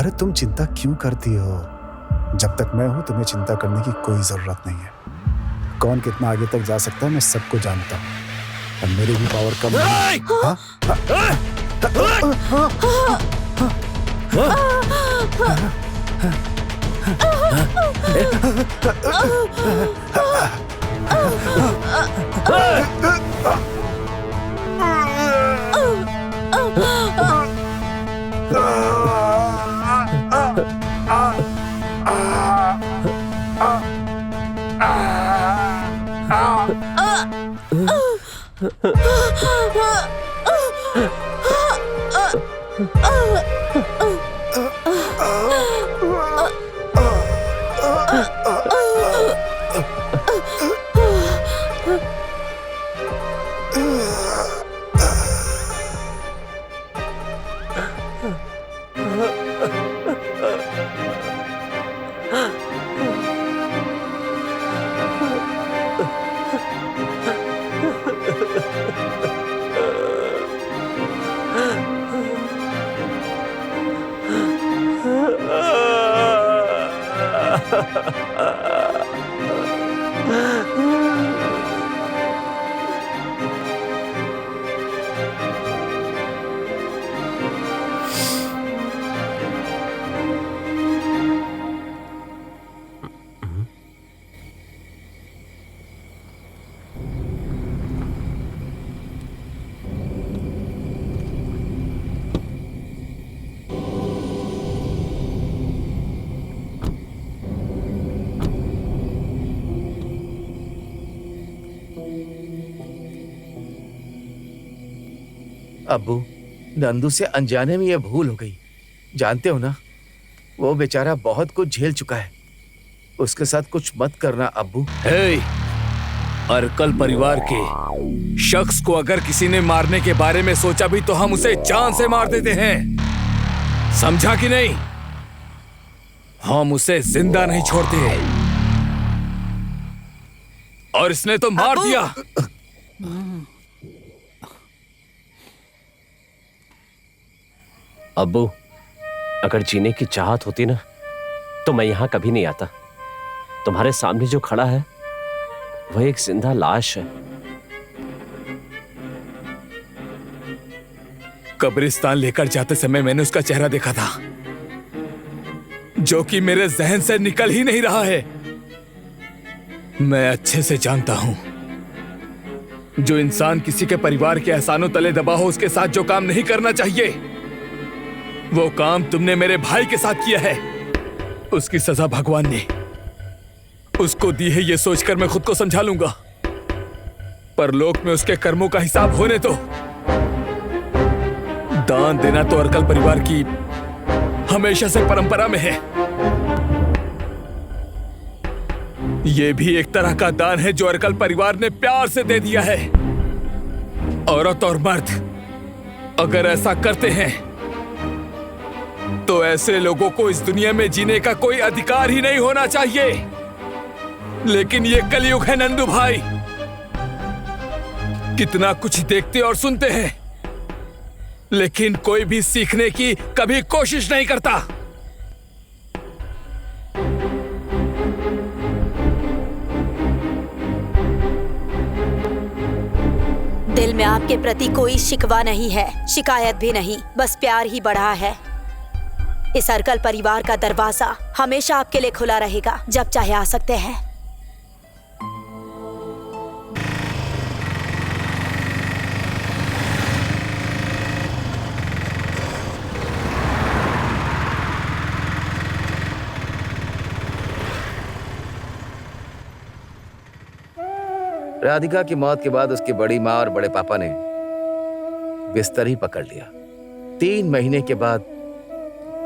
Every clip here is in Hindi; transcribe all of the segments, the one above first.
अरे तुम चिंता क्यों करती हो? जब तक मैं हूं तुम्हें चिंता करने की कोई जरूरत नहीं है। कौन कितना आगे तक जा सकता है मैं सबको जानता हूँ, और मेरी भी पावर कम नहीं। हाँ? अब्बू, नंदू से अनजाने में ये भूल हो गई। जानते हो ना, वो बेचारा बहुत कुछ झेल चुका है। उसके साथ कुछ मत करना अब्बू। अरकल परिवार के शख्स को अगर किसी ने मारने के बारे में सोचा भी तो हम उसे जान से मार देते हैं, समझा कि नहीं? हम उसे जिंदा नहीं छोड़ते। और इसने तो मार दिया। अब्बू, अगर जीने की चाहत होती ना तो मैं यहां कभी नहीं आता। तुम्हारे सामने जो खड़ा है वह एक जिंदा लाश है। कब्रिस्तान लेकर जाते समय मैंने उसका चेहरा देखा था, जो कि मेरे जहन से निकल ही नहीं रहा है। मैं अच्छे से जानता हूं, जो इंसान किसी के परिवार के एहसानों तले दबा हो, उसके साथ जो काम नहीं करना चाहिए, वो काम तुमने मेरे भाई के साथ किया है। उसकी सजा भगवान ने उसको दी है, ये सोचकर मैं खुद को समझा लूंगा। परलोक में उसके कर्मों का हिसाब होने दो। दान देना तो अरकल परिवार की हमेशा से परंपरा में है। यह भी एक तरह का दान है जो अरकल परिवार ने प्यार से दे दिया है। औरत और मर्द अगर ऐसा करते हैं तो ऐसे लोगों को इस दुनिया में जीने का कोई अधिकार ही नहीं होना चाहिए। लेकिन ये कलयुग है नंदू भाई, कितना कुछ देखते और सुनते हैं, लेकिन कोई भी सीखने की कभी कोशिश नहीं करता। दिल में आपके प्रति कोई शिकवा नहीं है, शिकायत भी नहीं, बस प्यार ही बढ़ा है। इस अरकल परिवार का दरवाजा हमेशा आपके लिए खुला रहेगा, जब चाहे आ सकते हैं। राधिका की मौत के बाद उसकी बड़ी माँ और बड़े पापा ने बिस्तर ही पकड़ लिया। 3 महीने के बाद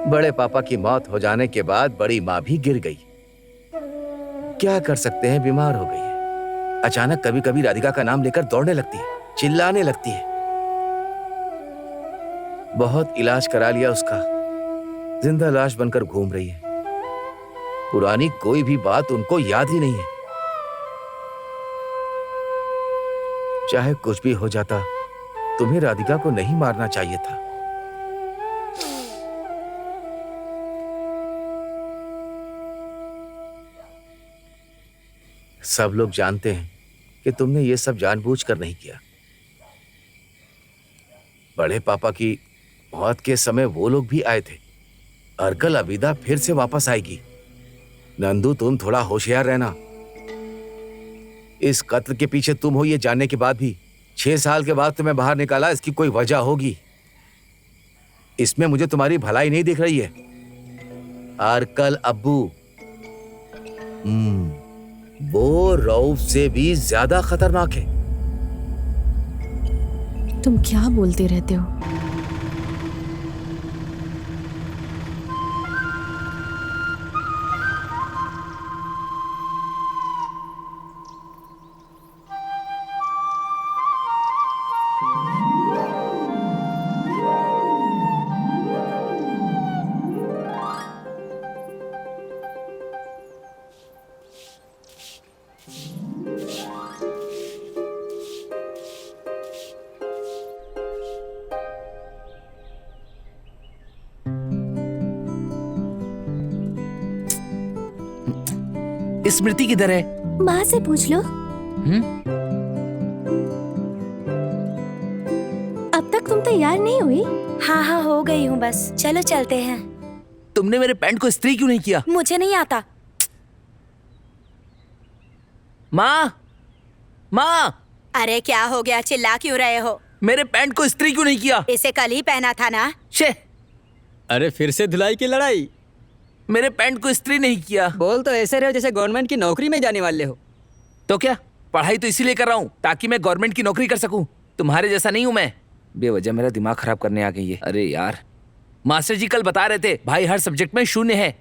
बड़े पापा की मौत हो जाने के बाद बड़ी माँ भी गिर गई। क्या कर सकते हैं, बीमार हो गई है। अचानक कभी कभी राधिका का नाम लेकर दौड़ने लगती है, चिल्लाने लगती है। बहुत इलाज करा लिया उसका, जिंदा लाश बनकर घूम रही है। पुरानी कोई भी बात उनको याद ही नहीं है। चाहे कुछ भी हो जाता, तुम्हें राधिका को नहीं मारना चाहिए था। सब लोग जानते हैं कि तुमने ये सब जानबूझकर नहीं किया। बड़े पापा की मौत के समय वो लोग भी आए थे। अर्कल अबीदा फिर से वापस आएगी। नंदू, तुम थोड़ा होशियार रहना। इस कत्ल के पीछे तुम हो ये जानने के बाद भी 6 साल के बाद तुम्हें बाहर निकाला, इसकी कोई वजह होगी। इसमें मुझे तुम्हारी भलाई नहीं दिख रही है। अर्कल अब्बू वो रऊफ से भी ज्यादा खतरनाक है। तुम क्या बोलते रहते हो? स्मृति किधर है? माँ से पूछ लो। अब तक तुम तैयार नहीं हुई? हाँ हाँ हो गई हूँ, बस चलो चलते हैं। तुमने मेरे पैंट को इस्त्री क्यों नहीं किया? मुझे नहीं आता। माँ, माँ, अरे क्या हो गया, चिल्ला क्यों रहे हो? मेरे पैंट को इस्त्री क्यों नहीं किया? इसे कल ही पहना था ना। शे, अरे फिर से धुलाई की लड़ाई। मेरे पैंट को इस्त्री नहीं किया। बोल तो ऐसे रहे हो जैसे गवर्नमेंट की नौकरी में जाने वाले हो। तो क्या, पढ़ाई तो इसीलिए कर रहा हूँ ताकि मैं गवर्नमेंट की नौकरी कर सकूं। तुम्हारे जैसा नहीं हूं मैं। बेवजह मेरा दिमाग खराब करने आ गई है। अरे यार, मास्टर जी कल बता रहे थे भाई हर सब्जेक्ट में 0 है।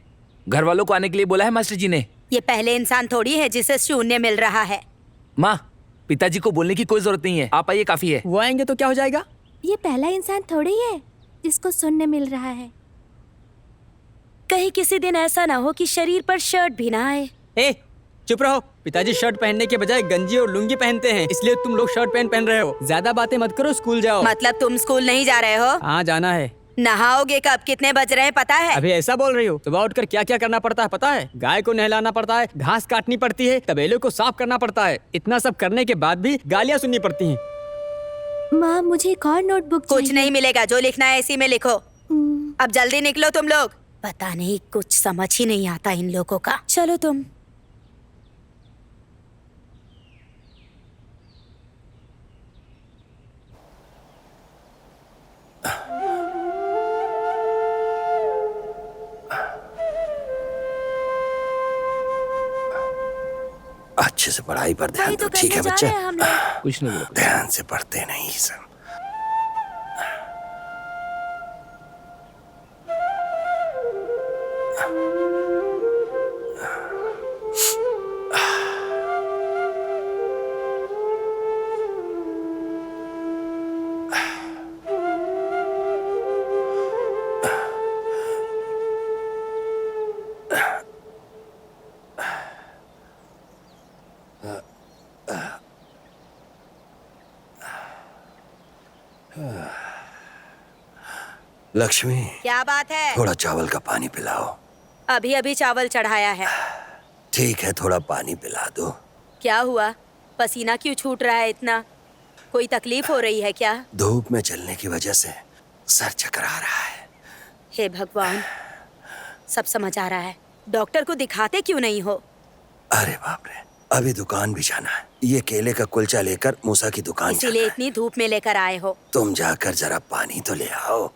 घर वालों को आने के लिए बोला है मास्टर जी ने। ये पहले इंसान थोड़ी है जिसे 0 मिल रहा है। माँ, पिताजी को बोलने की कोई जरूरत नहीं है, आप आइए, काफी है। वो आएंगे तो क्या हो जाएगा? ये पहला इंसान थोड़ी है जिसको सुनने मिल रहा है। कहीं किसी दिन ऐसा ना हो कि शरीर पर शर्ट भी ना आए। ए, चुप रहो। पिताजी शर्ट पहनने के बजाय गंजी और लुंगी पहनते हैं, इसलिए तुम लोग शर्ट पैंट पहन रहे हो। ज्यादा बातें मत करो, स्कूल जाओ। मतलब तुम स्कूल नहीं जा रहे हो? हाँ जाना है। नहाओगे कब? कितने बज रहे हैं पता है? अभी ऐसा बोल रही हो? सुबह उठकर क्या क्या करना पड़ता है पता है? गाय को नहलाना पड़ता है, घास काटनी पड़ती है, तबेले को साफ करना पड़ता है। इतना सब करने के बाद भी गालियाँ सुननी पड़ती हैं। माँ मुझे एक और नोटबुक कुछ नहीं मिलेगा, जो लिखना है इसी में लिखो। हम्म, अब जल्दी निकलो तुम लोग। पता नहीं, कुछ समझ ही नहीं आता इन लोगों का। चलो तुम। अच्छे से पढ़ाई पर ध्यान वही दो, तो ठीक है करने जा बच्चे? रहे हैं हम लोग। कुछ नहीं बोला। ध्यान से पढ़ते नहीं सब। लक्ष्मी, क्या बात है? थोड़ा चावल का पानी पिलाओ। अभी अभी चावल चढ़ाया है। ठीक है, थोड़ा पानी पिला दो। क्या हुआ? पसीना क्यों छूट रहा है इतना? कोई तकलीफ हो रही है क्या? धूप में चलने की वजह से सर चकरा रहा है। हे भगवान, सब समझ आ रहा है। डॉक्टर को दिखाते क्यों नहीं हो? अरे बाप रे, अभी दुकान भी जाना है। ये केले का कुलचा लेकर मूसा की दुकान इसीलिए जाना है। इतनी धूप में लेकर आए हो। तुम जाकर जरा पानी तो ले आओ।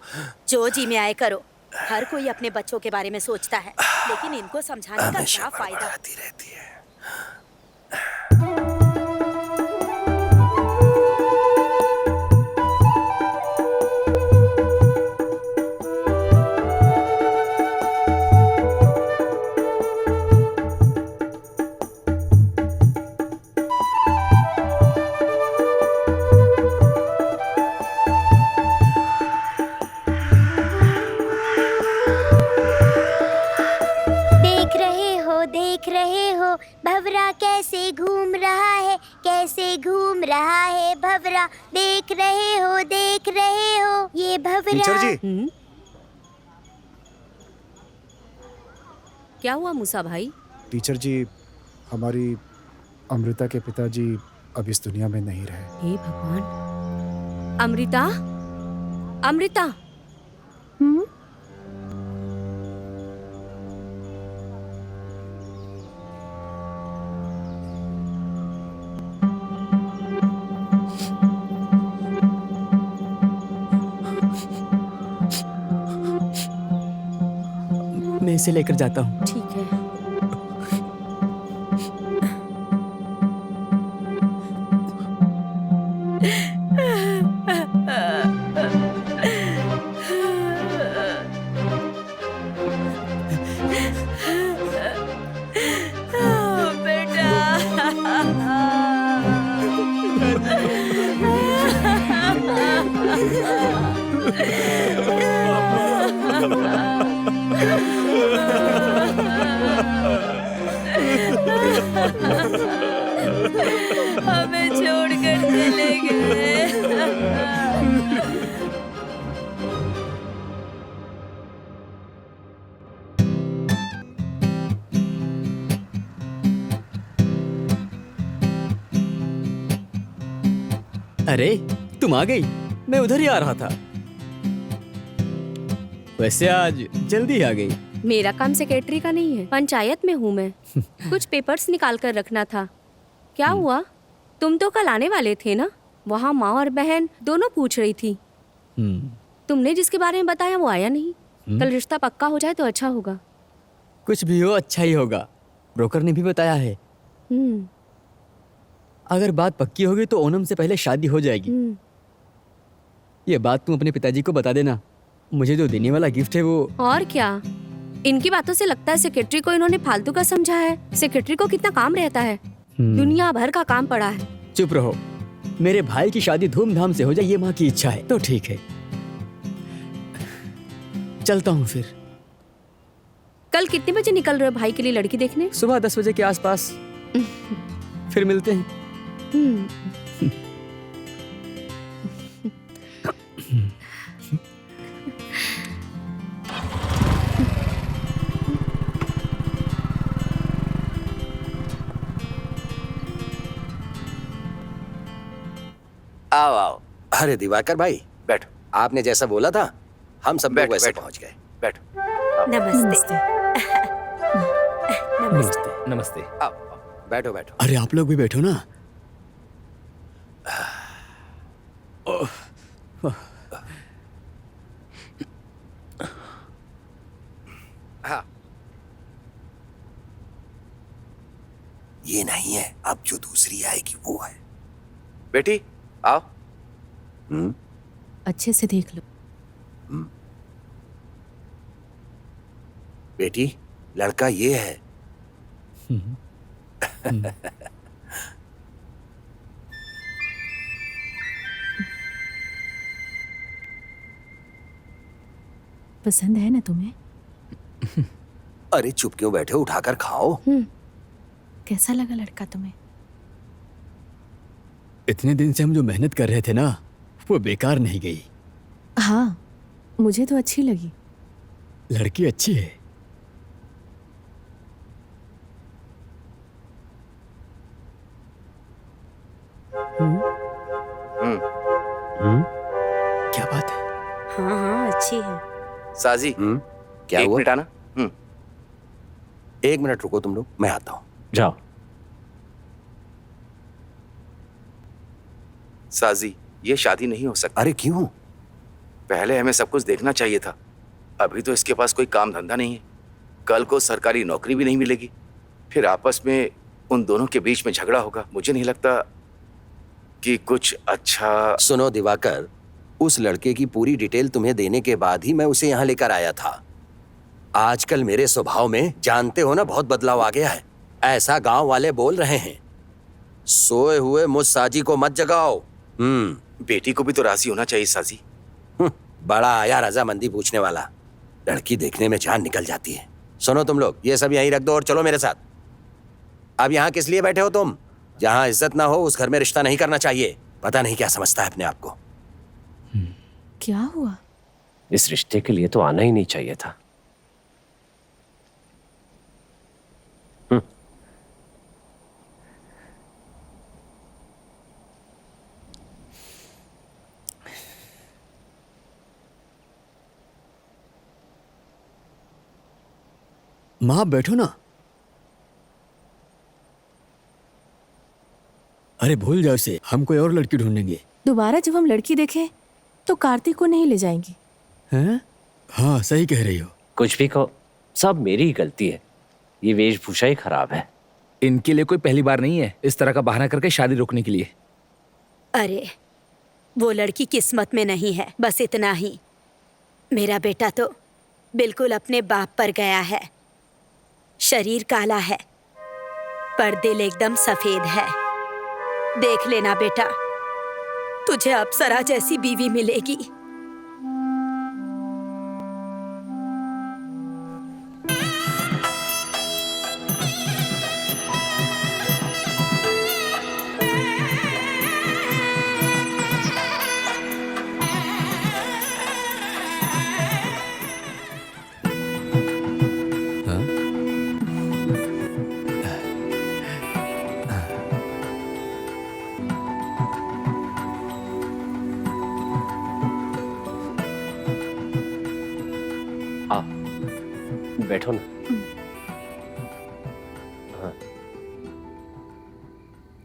जो जी में आए करो। हर कोई अपने बच्चों के बारे में सोचता है, लेकिन इनको समझाने का हमेशा क्या फायदा? बड़बड़ाती रहती है। देख रहे हो भवरा कैसे घूम रहा है, कैसे घूम रहा है भवरा। देख रहे हो ये भवरा। टीचर जी, क्या हुआ मूसा भाई? टीचर जी, हमारी अमृता के पिताजी अब इस दुनिया में नहीं रहे। हे भगवान। अमृता, अमृता, मैं इसे लेकर जाता हूँ। ठीक है। हमें छोड़कर चले गए। अरे तुम आ गई, मैं उधर ही आ रहा था। वैसे आज जल्दी आ गई। मेरा काम सेक्रेटरी का नहीं है, पंचायत में हूँ मैं। कुछ पेपर्स निकाल कर रखना था। क्या हुआ? तुम तो कल आने वाले थे ना? वहाँ माँ और बहन दोनों पूछ रही थी। तुमने जिसके बारे में बताया वो आया नहीं। कल रिश्ता पक्का हो जाए तो अच्छा होगा। कुछ भी हो अच्छा ही होगा, ब्रोकर ने भी बताया है। अगर बात पक्की होगी तो ओणम से पहले शादी हो जाएगी। ये बात तुम अपने पिताजी को बता देना। मुझे जो देने वाला गिफ्ट है वो। और क्या, इनकी बातों से लगता है सेक्रेटरी को इन्होंने फालतू का समझा है। सेक्रेटरी को कितना काम रहता है, दुनिया भर का काम पड़ा है। चुप रहो। मेरे भाई की शादी धूमधाम से हो जाए ये माँ की इच्छा है तो ठीक है। चलता हूँ फिर। कल कितने बजे निकल रहे हो भाई के लिए लड़की देखने? सुबह 10 बजे के आसपास। फिर मिलते हैं। आओ आओ। अरे दिवाकर भाई बैठो। आपने जैसा बोला था हम सब लोग वैसे पहुंच गए। बैठो। नमस्ते। नमस्ते। नमस्ते। आओ बैठो बैठो। अरे आप लोग भी बैठो ना। हाँ, ये नहीं है, अब जो दूसरी आएगी वो है। बेटी आओ। अच्छे से देख लो। बेटी लड़का ये है। पसंद है ना तुम्हें? अरे चुप क्यों बैठे, उठाकर खाओ। कैसा लगा लड़का तुम्हें? इतने दिन से हम जो मेहनत कर रहे थे ना वो बेकार नहीं गई। हाँ, मुझे तो अच्छी लगी। लड़की अच्छी है। क्या बात है? हाँ हाँ अच्छी है। साजी क्या एक हुआ? मिनट आना। 1 मिनट रुको तुम लोग, मैं आता हूँ। जाओ। साजी ये शादी नहीं हो सकती। अरे क्यों? पहले हमें सब कुछ देखना चाहिए था। अभी तो इसके पास कोई काम धंधा नहीं है, कल को सरकारी नौकरी भी नहीं मिलेगी, फिर आपस में उन दोनों के बीच में झगड़ा होगा। मुझे नहीं लगता कि कुछ अच्छा। सुनो दिवाकर, उस लड़के की पूरी डिटेल तुम्हें देने के बाद ही मैं उसे यहाँ लेकर आया था। आजकल मेरे स्वभाव में जानते हो ना बहुत बदलाव आ गया है। ऐसा गांव वाले बोल रहे हैं। सोए हुए मुझ साजी को मत जगाओ। बेटी को भी तो राजी होना चाहिए साजी। बड़ा आया रजामंदी पूछने वाला। लड़की देखने में जान निकल जाती है। सुनो तुम लोग, ये सब यहीं रख दो और चलो मेरे साथ। अब यहाँ किस लिए बैठे हो तुम? जहाँ इज्जत ना हो उस घर में रिश्ता नहीं करना चाहिए। पता नहीं क्या समझता है अपने आप को। क्या हुआ? इस रिश्ते के लिए तो आना ही नहीं चाहिए था। माँ बैठो ना। अरे भूल जाओ इसे, हम कोई और लड़की ढूंढेंगे। दोबारा जब हम लड़की देखें तो कार्तिक को नहीं ले जाएंगे। हैं? हाँ सही कह रही हो। कुछ भी कहो, सब मेरी ही गलती है। ये वेशभूषा ही खराब है। इनके लिए कोई पहली बार नहीं है इस तरह का बहाना करके शादी रोकने के लिए। अरे वो लड़की किस्मत में नहीं है, बस इतना ही। मेरा बेटा तो बिल्कुल अपने बाप पर गया है। शरीर काला है पर दिल एकदम सफेद है। देख लेना बेटा, तुझे अप्सरा जैसी बीवी मिलेगी। बैठो ना।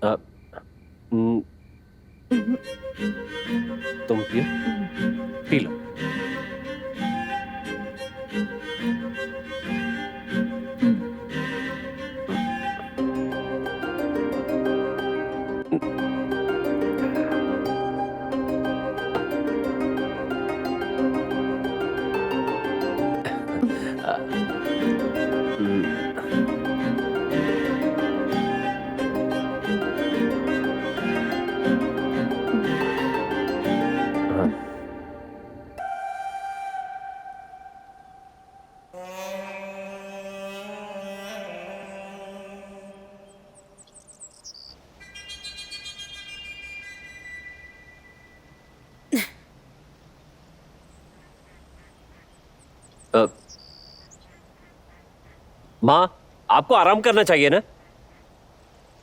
हाँ। तुम पियो, पी लो। माँ, आपको आराम करना चाहिए ना।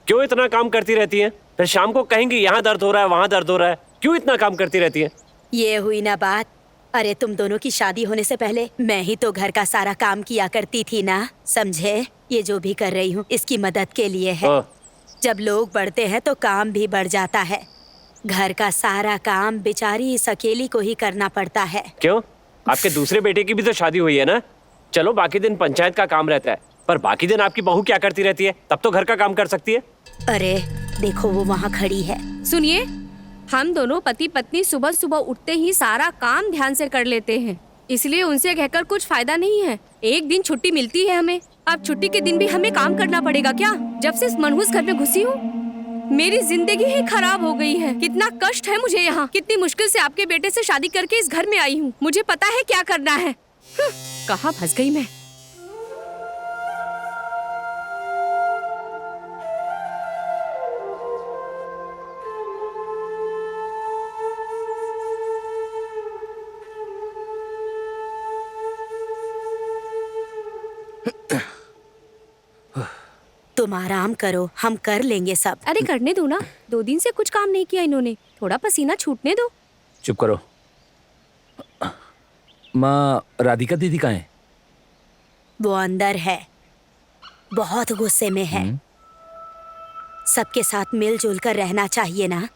क्यों इतना काम करती रहती हैं? फिर शाम को कहेंगी यहाँ दर्द हो रहा है, वहाँ दर्द हो रहा है। क्यों इतना काम करती रहती हैं? ये हुई ना बात। अरे तुम दोनों की शादी होने से पहले मैं ही तो घर का सारा काम किया करती थी ना, समझे? ये जो भी कर रही हूँ इसकी मदद के लिए है। जब लोग बढ़ते हैं तो काम भी बढ़ जाता है। घर का सारा काम बेचारी इस अकेली को ही करना पड़ता है। क्यों? आपके दूसरे बेटे की भी तो शादी हुई है ना। चलो बाकी दिन पंचायत का काम रहता है, पर बाकी दिन आपकी बहू क्या करती रहती है? तब तो घर का काम कर सकती है। अरे देखो वो वहाँ खड़ी है। सुनिए, हम दोनों पति पत्नी सुबह सुबह उठते ही सारा काम ध्यान से कर लेते हैं, इसलिए उनसे कहकर कुछ फायदा नहीं है। एक दिन छुट्टी मिलती है हमें, अब छुट्टी के दिन भी हमें काम करना पड़ेगा क्या? जब से इस मनहूस घर में घुसी हूँ मेरी जिंदगी ही खराब हो गई है। कितना कष्ट है मुझे यहाँ। कितनी मुश्किल से आपके बेटे से शादी करके इस घर में आई हूँ। मुझे पता है क्या करना है। कहाँ फंस गई मैं। तुम आराम करो, हम कर लेंगे सब। अरे करने दो ना, 2 दिन से कुछ काम नहीं किया इन्होंने। थोड़ा पसीना छूटने दो। चुप करो। माँ, राधिका दीदी कहाँ है? वो अंदर है, बहुत गुस्से में है। सबके साथ मिलजुल कर रहना चाहिए ना।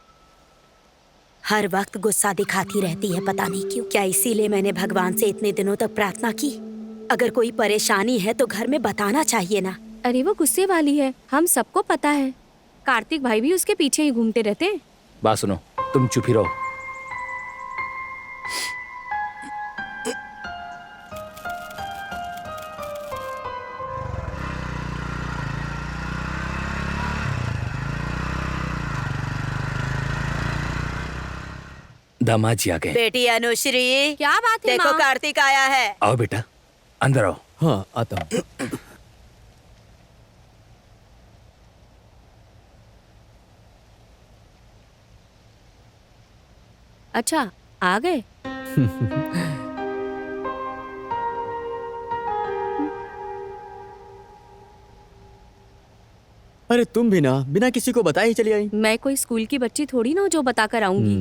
हर वक्त गुस्सा दिखाती रहती है, पता नहीं क्यों। क्या इसीलिए मैंने भगवान से इतने दिनों तक प्रार्थना की? अगर कोई परेशानी है तो घर में बताना चाहिए ना। अरे वो गुस्से वाली है, हम सबको पता है। कार्तिक भाई भी उसके पीछे ही घूमते रहते हैं। बात सुनो, तुम चुप ही रहो। दामाद जी आ गए। बेटी अनुश्री, क्या बात है देखो माँ? कार्तिक आया है। आओ बेटा, अंदर आओ। हाँ आता हूँ। अच्छा आ गए। अरे तुम भी ना बिना किसी को बताए ही चली आई। मैं कोई स्कूल की बच्ची थोड़ी ना हूँ जो बताकर आऊंगी।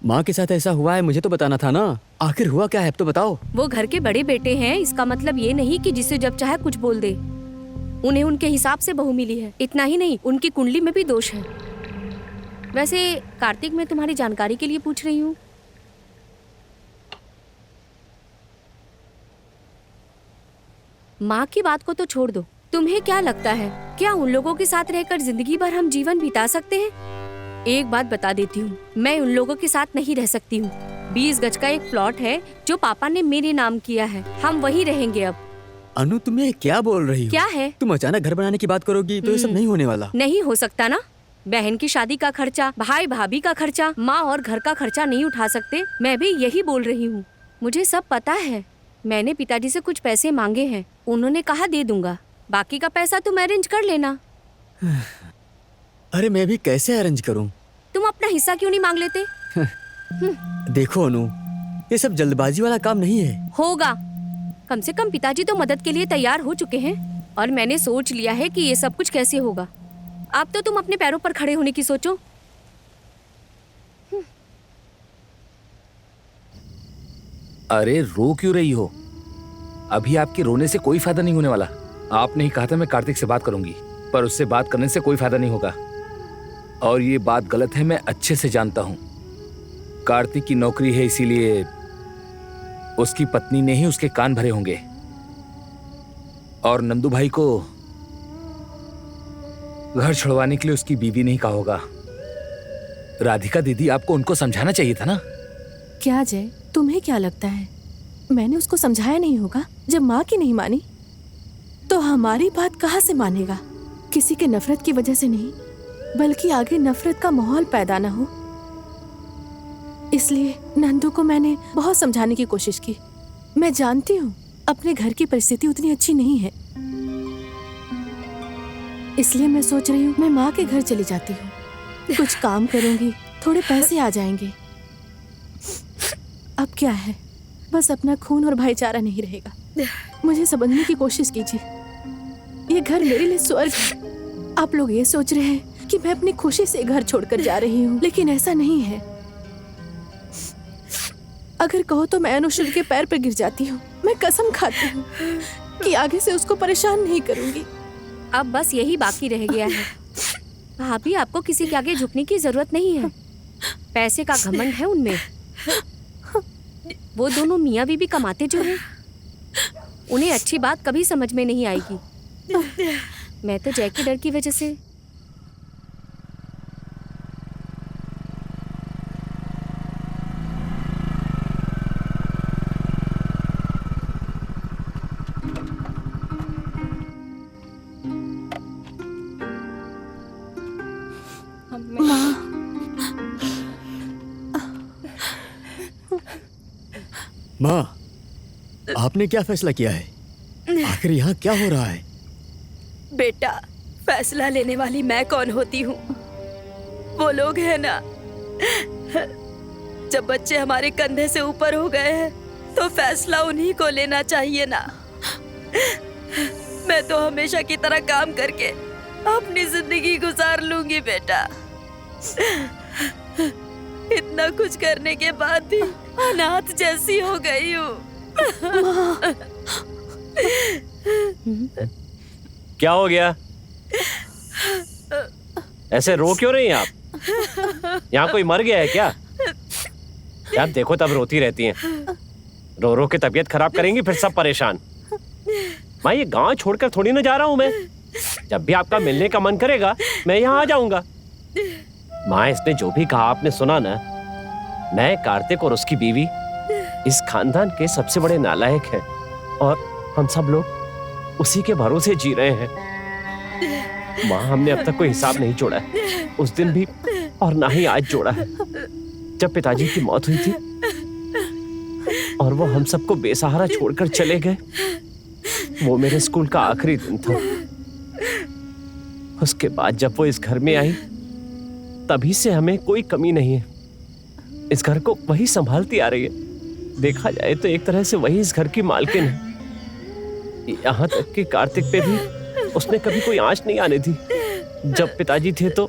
माँ के साथ ऐसा हुआ है, मुझे तो बताना था ना। आखिर हुआ क्या है, अब तो बताओ। वो घर के बड़े बेटे हैं, इसका मतलब ये नहीं कि जिसे जब चाहे कुछ बोल दे। उन्हें उनके हिसाब से बहू मिली है। इतना ही नहीं, उनकी कुंडली में भी दोष है। वैसे कार्तिक, मैं तुम्हारी जानकारी के लिए पूछ रही हूँ। माँ की बात को तो छोड़ दो, तुम्हें क्या लगता है, क्या उन लोगों के साथ रहकर जिंदगी भर हम जीवन बिता सकते हैं? एक बात बता देती हूँ, मैं उन लोगों के साथ नहीं रह सकती हूँ। 20 गज का एक प्लॉट है जो पापा ने मेरे नाम किया है, हम वही रहेंगे अब। अनु, तुम्हें क्या बोल रही हो? क्या है? तुम अचानक घर बनाने की बात करोगी तो ये सब नहीं होने वाला। नहीं हो सकता ना। बहन की शादी का खर्चा, भाई भाभी का खर्चा, माँ और घर का खर्चा नहीं उठा सकते। मैं भी यही बोल रही हूँ। मुझे सब पता है। मैंने पिताजी से कुछ पैसे मांगे हैं, उन्होंने कहा दे दूंगा। बाकी का पैसा तुम अरेंज कर लेना। अरे मैं भी कैसे अरेंज करूं? तुम अपना हिस्सा क्यों नहीं मांग लेते? देखो अनु, ये सब जल्दबाजी वाला काम नहीं है। होगा। कम से कम पिताजी तो मदद के लिए तैयार हो चुके हैं और मैंने सोच लिया है कि ये सब कुछ कैसे होगा। अब तो तुम अपने पैरों पर खड़े होने की सोचो। अरे रो क्यों रही हो? अभी आपके रोने से कोई फायदा नहीं होने वाला। आपने ही कहा था मैं कार्तिक से बात करूंगी, पर उससे बात करने से कोई फायदा नहीं होगा। और ये बात गलत है, मैं अच्छे से जानता हूं। कार्तिक की नौकरी है, इसीलिए उसकी पत्नी ने ही उसके कान भरे होंगे। और नंदू भाई को घर छुड़वाने के लिए उसकी बीवी ने ही कहा होगा। राधिका दीदी, आपको उनको समझाना चाहिए था ना। क्या जय, तुम्हें क्या लगता है मैंने उसको समझाया नहीं होगा? जब माँ की नहीं मानी तो हमारी बात कहाँ से मानेगा? किसी के नफरत की वजह से नहीं, बल्कि आगे नफरत का माहौल पैदा ना हो, इसलिए नंदू को मैंने बहुत समझाने की कोशिश की। मैं जानती हूँ अपने घर की परिस्थिति उतनी अच्छी नहीं है, इसलिए मैं सोच रही हूँ मैं माँ के घर चली जाती हूँ, कुछ काम करूंगी, थोड़े पैसे आ जाएंगे। अब क्या है, बस अपना खून और भाईचारा नहीं रहेगा। मुझे समझने की कोशिश कीजिए, ये घर मेरे लिए स्वर्ग है। आप लोग ये सोच रहे हैं कि मैं अपनी खुशी से घर छोड़कर जा रही हूँ, लेकिन ऐसा नहीं है। अगर कहो तो मैं अनुश्री के पैर पे गिर जाती हूँ। मैं कसम खाती हूँ कि आगे से उसको परेशान नहीं करूंगी। अब बस यही बाकी रह गया है। भाभी, आपको किसी के आगे झुकने की जरूरत नहीं है। पैसे का घमंड है उनमें। वो दोनों मियाँ बीबी कमाते जो हैं, उन्हें अच्छी बात कभी समझ में नहीं आएगी। मैं तो जय के डर की वजह से। माँ, आपने क्या फैसला किया है? आखिर यहाँ क्या हो रहा है? बेटा, फैसला लेने वाली मैं कौन होती हूँ? वो लोग हैं ना, जब बच्चे हमारे कंधे से ऊपर हो गए हैं तो फैसला उन्हीं को लेना चाहिए ना। मैं तो हमेशा की तरह काम करके अपनी जिंदगी गुजार लूंगी बेटा। इतना कुछ करने के बाद भी अनाथ जैसी हो गई हूँ। क्या हो गया? ऐसे रो क्यों रही हैं आप? यहाँ कोई मर गया है क्या? यार देखो, तब रोती रहती हैं। रो रो के तबीयत खराब करेंगी, फिर सब परेशान। माँ, ये गांव छोड़कर थोड़ी ना जा रहा हूँ मैं। जब भी आपका मिलने का मन करेगा मैं यहाँ आ जाऊंगा। माँ, इसने जो भी कहा आपने सुना ना। मैं, कार्तिक और उसकी बीवी इस खानदान के सबसे बड़े नालायक हैं और हम सब लोग उसी के भरोसे जी रहे हैं। माँ, हमने अब तक कोई हिसाब नहीं जोड़ा है, उस दिन भी और ना ही आज जोड़ा है। जब पिताजी की मौत हुई थी और वो हम सबको बेसहारा छोड़कर चले गए, वो मेरे स्कूल का आखिरी दिन था। उसके बाद जब वो इस घर में आई, तभी से हमें कोई कमी नहीं है। इस घर को वही संभालती आ रही है। देखा जाए तो एक तरह से वही इस घर की मालकिन है। यहाँ तक कि कार्तिक पे भी उसने कभी कोई आंच नहीं आने दी। जब पिताजी थे तो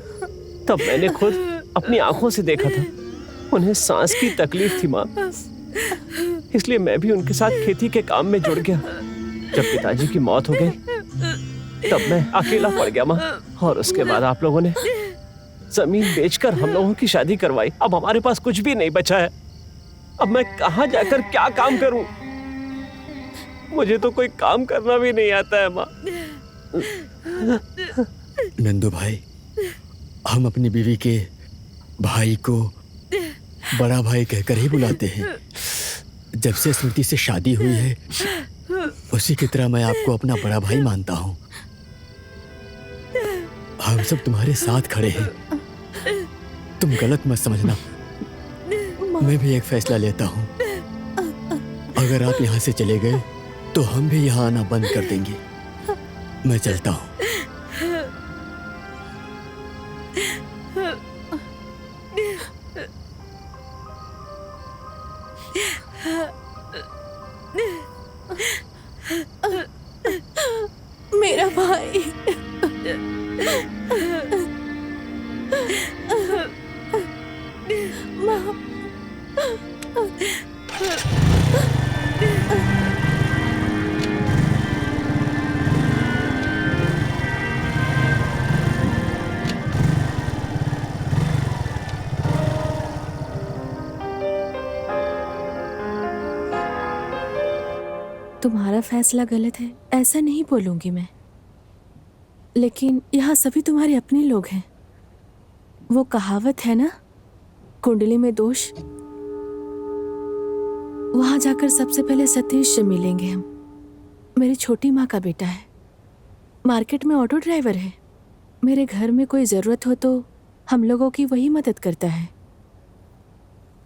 तब मैंने खुद अपनी आंखों से देखा था उन्हें सांस की तकलीफ थी माँ, इसलिए मैं भी उनके साथ खेती के काम में जुड़ गया। जब पिताजी की मौत हो गई तब मैं अकेला पड़ गया माँ, और उसके बाद आप लोगों ने जमीन बेचकर हम लोगों की शादी करवाई। अब हमारे पास कुछ भी नहीं बचा है। अब मैं कहाँ जाकर क्या काम करूं? मुझे तो कोई काम करना भी नहीं आता है माँ। नंदू भाई, हम अपनी बीवी के भाई को बड़ा भाई कहकर ही बुलाते हैं। जब से स्मृति से शादी हुई है उसी की तरह मैं आपको अपना बड़ा भाई मानता हूँ। हम सब तुम्हारे साथ खड़े हैं, तुम गलत मत समझना। मैं भी एक फैसला लेता हूँ, अगर आप यहाँ से चले गए तो हम भी यहाँ आना बंद कर देंगे। मैं चलता हूँ। मेरा भाई। तुम्हारा फैसला गलत है ऐसा नहीं बोलूंगी मैं, लेकिन यहाँ सभी तुम्हारे अपने लोग हैं। वो कहावत है ना, कुंडली में दोष। वहां जाकर सबसे पहले सतीश से मिलेंगे हम। मेरी छोटी माँ का बेटा है, मार्केट में ऑटो ड्राइवर है। मेरे घर में कोई जरूरत हो तो हम लोगों की वही मदद करता है।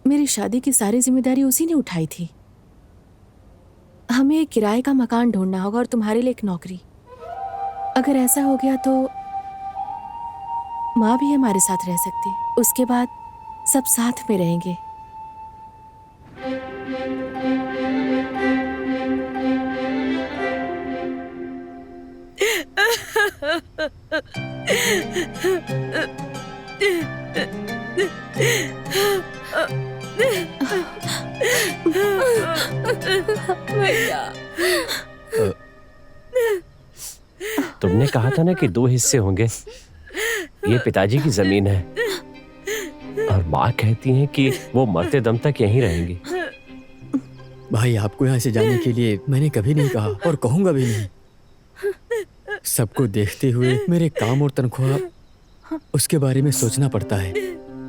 मेरी शादी की सारी जिम्मेदारी उसी ने उठाई थी। हमें एक किराए का मकान ढूंढना होगा और तुम्हारे लिए एक नौकरी। अगर ऐसा हो गया तो माँ भी हमारे साथ रह सकती, उसके बाद सब साथ में रहेंगे। तुमने कहा था ना कि 2 हिस्से होंगे। ये पिताजी की जमीन है और माँ कहती हैं कि वो मरते दम तक यहीं रहेंगी। भाई, आपको यहाँ से जाने के लिए मैंने कभी नहीं कहा और कहूंगा भी नहीं। सबको देखते हुए मेरे काम और तनख्वाह उसके बारे में सोचना पड़ता है।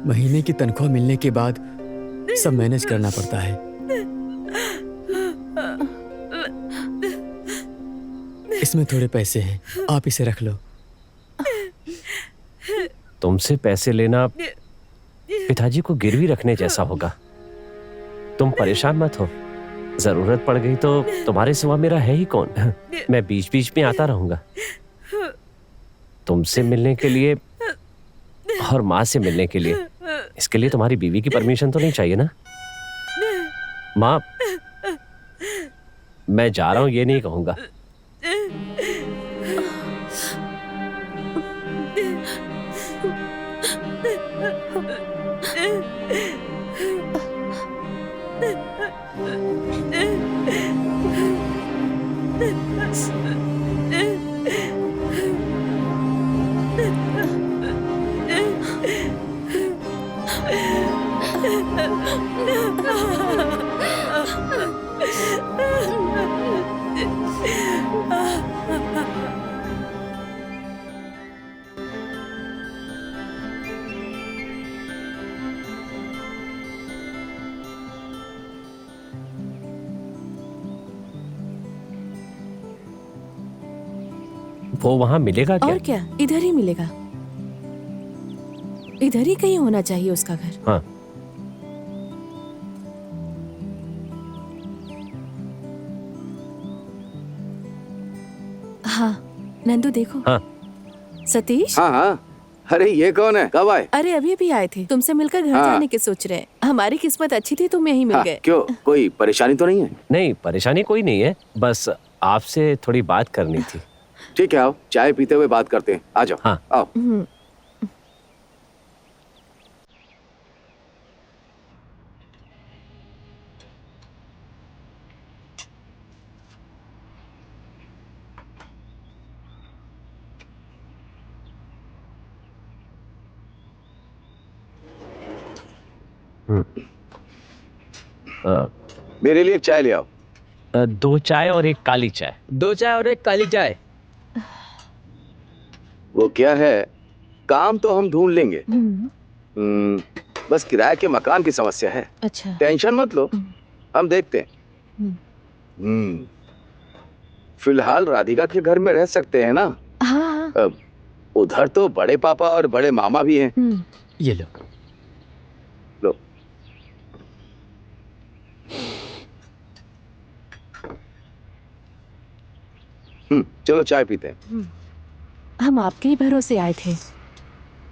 महीने की तनख्वाह मिलने के बाद सब मैनेज करना पड़ता है। इसमें थोड़े पैसे हैं, आप इसे रख लो। तुमसे पैसे लेना पिताजी को गिरवी रखने जैसा होगा। तुम परेशान मत हो, जरूरत पड़ गई तो तुम्हारे सिवा मेरा है ही कौन। मैं बीच बीच में आता रहूंगा। तुमसे मिलने के लिए और माँ से मिलने के लिए, इसके लिए तुम्हारी बीवी की परमिशन तो नहीं चाहिए ना? माँ, मैं जा रहा हूं ये नहीं कहूंगा। वो वहां मिलेगा क्या? और क्या, इधर ही मिलेगा। इधर ही कहीं होना चाहिए उसका घर। हाँ। हाँ नंदू, देखो। हाँ। सतीश। हाँ हाँ। अरे ये कौन है? कब आए? अरे अभी अभी आए थे, तुमसे मिलकर घर हाँ। जाने की सोच रहे हैं। हमारी किस्मत अच्छी थी, तुम यहीं मिल हाँ, गए। क्यों, कोई परेशानी तो नहीं है? नहीं, परेशानी कोई नहीं है, बस आपसे थोड़ी बात करनी थी। ठीक है, आओ चाय पीते हुए बात करते हैं। आ जाओ। हाँ। आओ। मेरे लिए एक चाय ले आओ। 2 चाय और 1 काली चाय। 2 चाय और 1 काली चाय। वो क्या है, काम तो हम ढूंढ लेंगे। बस किराए के मकान की समस्या है। अच्छा। टेंशन मत लो, हम देखते हैं। फिलहाल राधिका के घर में रह सकते हैं ना? हाँ। अब उधर तो बड़े पापा और बड़े मामा भी हैं। ये लो। लो। चलो चाय पीते हैं। हम आपके ही भरोसे आए थे,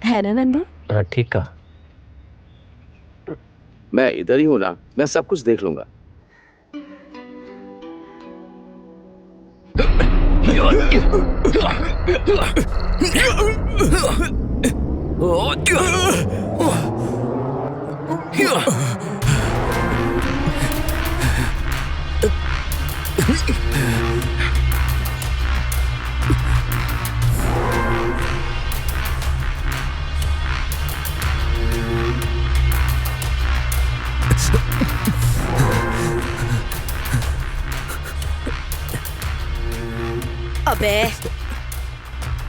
है ना नंदू? हाँ ठीक है। मैं इधर ही हूं ना, मैं सब कुछ देख लूंगा। अबे,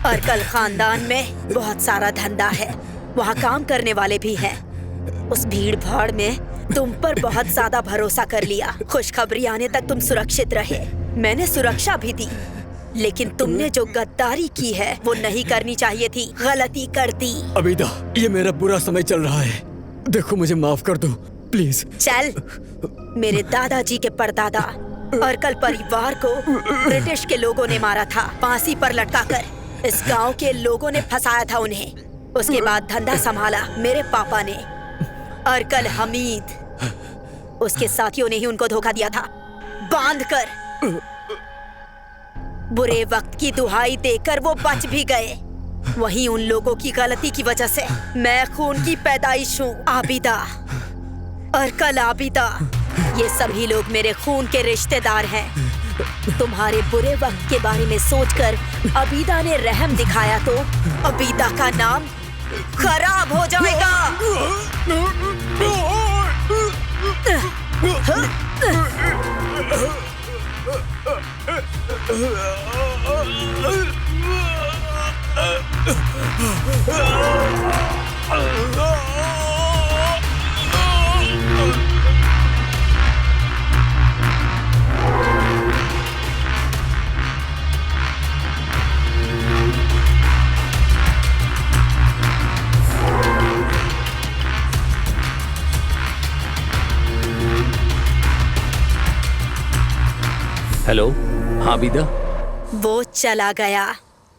अर्कल खानदान में बहुत सारा धंधा है, वहाँ काम करने वाले भी हैं। उस भीड़ भाड़ में तुम पर बहुत ज्यादा भरोसा कर लिया। खुशखबरी आने तक तुम सुरक्षित रहे, मैंने सुरक्षा भी दी, लेकिन तुमने जो गद्दारी की है वो नहीं करनी चाहिए थी, गलती कर दी। अबीदा, ये मेरा बुरा समय चल रहा है, देखो मुझे माफ कर दो प्लीज। चल, मेरे दादाजी के परदादा अर्कल परिवार को ब्रिटिश के लोगों ने मारा था, फांसी पर लटकाकर। इस गांव के लोगों ने फंसाया था उन्हें। उसके बाद धंधा संभाला मेरे पापा ने, अर्कल हमीद। उसके साथियों ने ही उनको धोखा दिया था, बांधकर। बुरे वक्त की दुहाई देकर वो बच भी गए। वहीं उन लोगों की गलती की वजह से मैं खून की पैदाइश हूँ, आबिदा, अर्कल आबिदा। ये सभी लोग मेरे खून के रिश्तेदार हैं। तुम्हारे बुरे वक्त के बारे में सोचकर अबीदा ने रहम दिखाया तो अबीदा का नाम खराब हो जाएगा। हेलो। हाँ बीदा। वो चला गया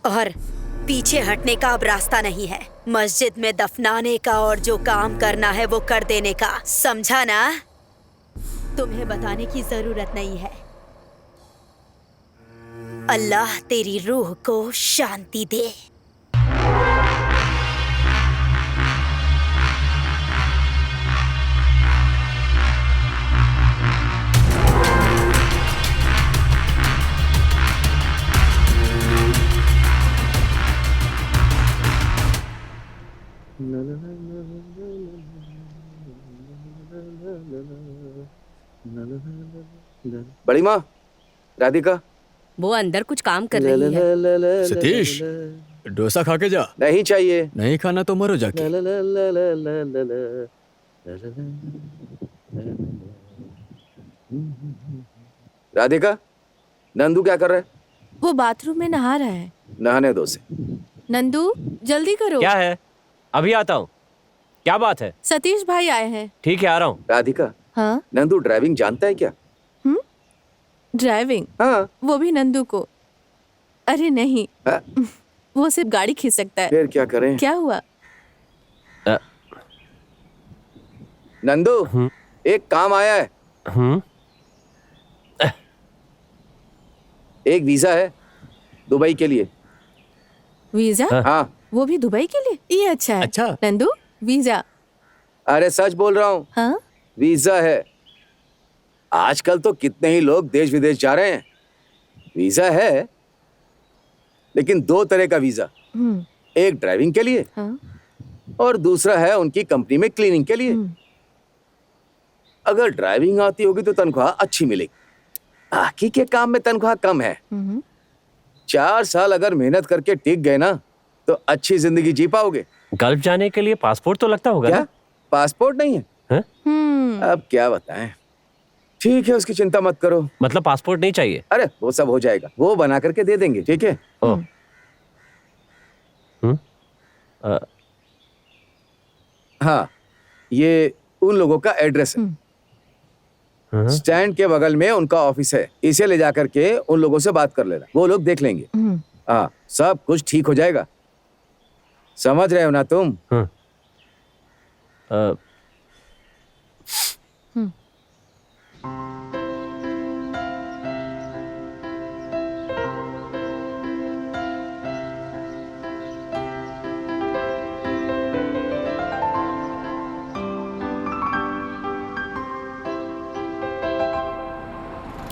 और पीछे हटने का अब रास्ता नहीं है। मस्जिद में दफनाने का और जो काम करना है वो कर देने का, समझा ना? तुम्हें बताने की जरूरत नहीं है। अल्लाह तेरी रूह को शांति दे। बड़ी माँ, राधिका। वो अंदर कुछ काम कर रही है। सतीश, डोसा खा के जा। नहीं चाहिए। नहीं खाना तो मरो जाके। राधिका, नंदू क्या कर रहा है? वो बाथरूम में नहा रहा है। नहाने दो उसे। नंदू जल्दी करो। क्या है? अभी आता हूँ। क्या बात है? सतीश भाई आए हैं। ठीक है, आ रहा हूँ। राधिका, हाँ? नंदू ड्राइविंग जानता है क्या? ड्राइविंग? हाँ। वो भी नंदू को? अरे नहीं, हाँ? वो सिर्फ गाड़ी खींच सकता है। फिर क्या करें? क्या हुआ? नंदू, एक काम आया है। एक वीजा है दुबई के लिए। वीजा? हाँ। वो भी दुबई के लिए? ये अच्छा है। अच्छा। नंदू, वीजा? अरे सच बोल रहा हूँ। हाँ? वीजा है। आजकल तो कितने ही लोग देश विदेश जा रहे हैं। वीजा है, लेकिन 2 तरह का वीजा। एक ड्राइविंग के लिए, हाँ? और दूसरा है उनकी कंपनी में क्लीनिंग के लिए। अगर ड्राइविंग आती होगी तो तनख्वाह अच्छी मिलेगी, बाकी के काम में तनख्वाह कम है। 4 साल अगर मेहनत करके टिक गए ना तो अच्छी जिंदगी जी पाओगे। गल्फ जाने के लिए पासपोर्ट तो लगता होगा क्या ना? पासपोर्ट नहीं है? अब क्या बताएं। ठीक है, उसकी चिंता मत करो। मतलब पासपोर्ट नहीं चाहिए? अरे वो सब हो जाएगा, वो बना करके दे देंगे। ठीक है। ओह। हाँ, ये उन लोगों का एड्रेस है। स्टैंड के बगल में उनका ऑफिस है, इसे ले जाकर के उन लोगों से बात कर लेना, वो लोग देख लेंगे। हाँ, सब कुछ ठीक हो जाएगा। समझ रहे हो ना तुम?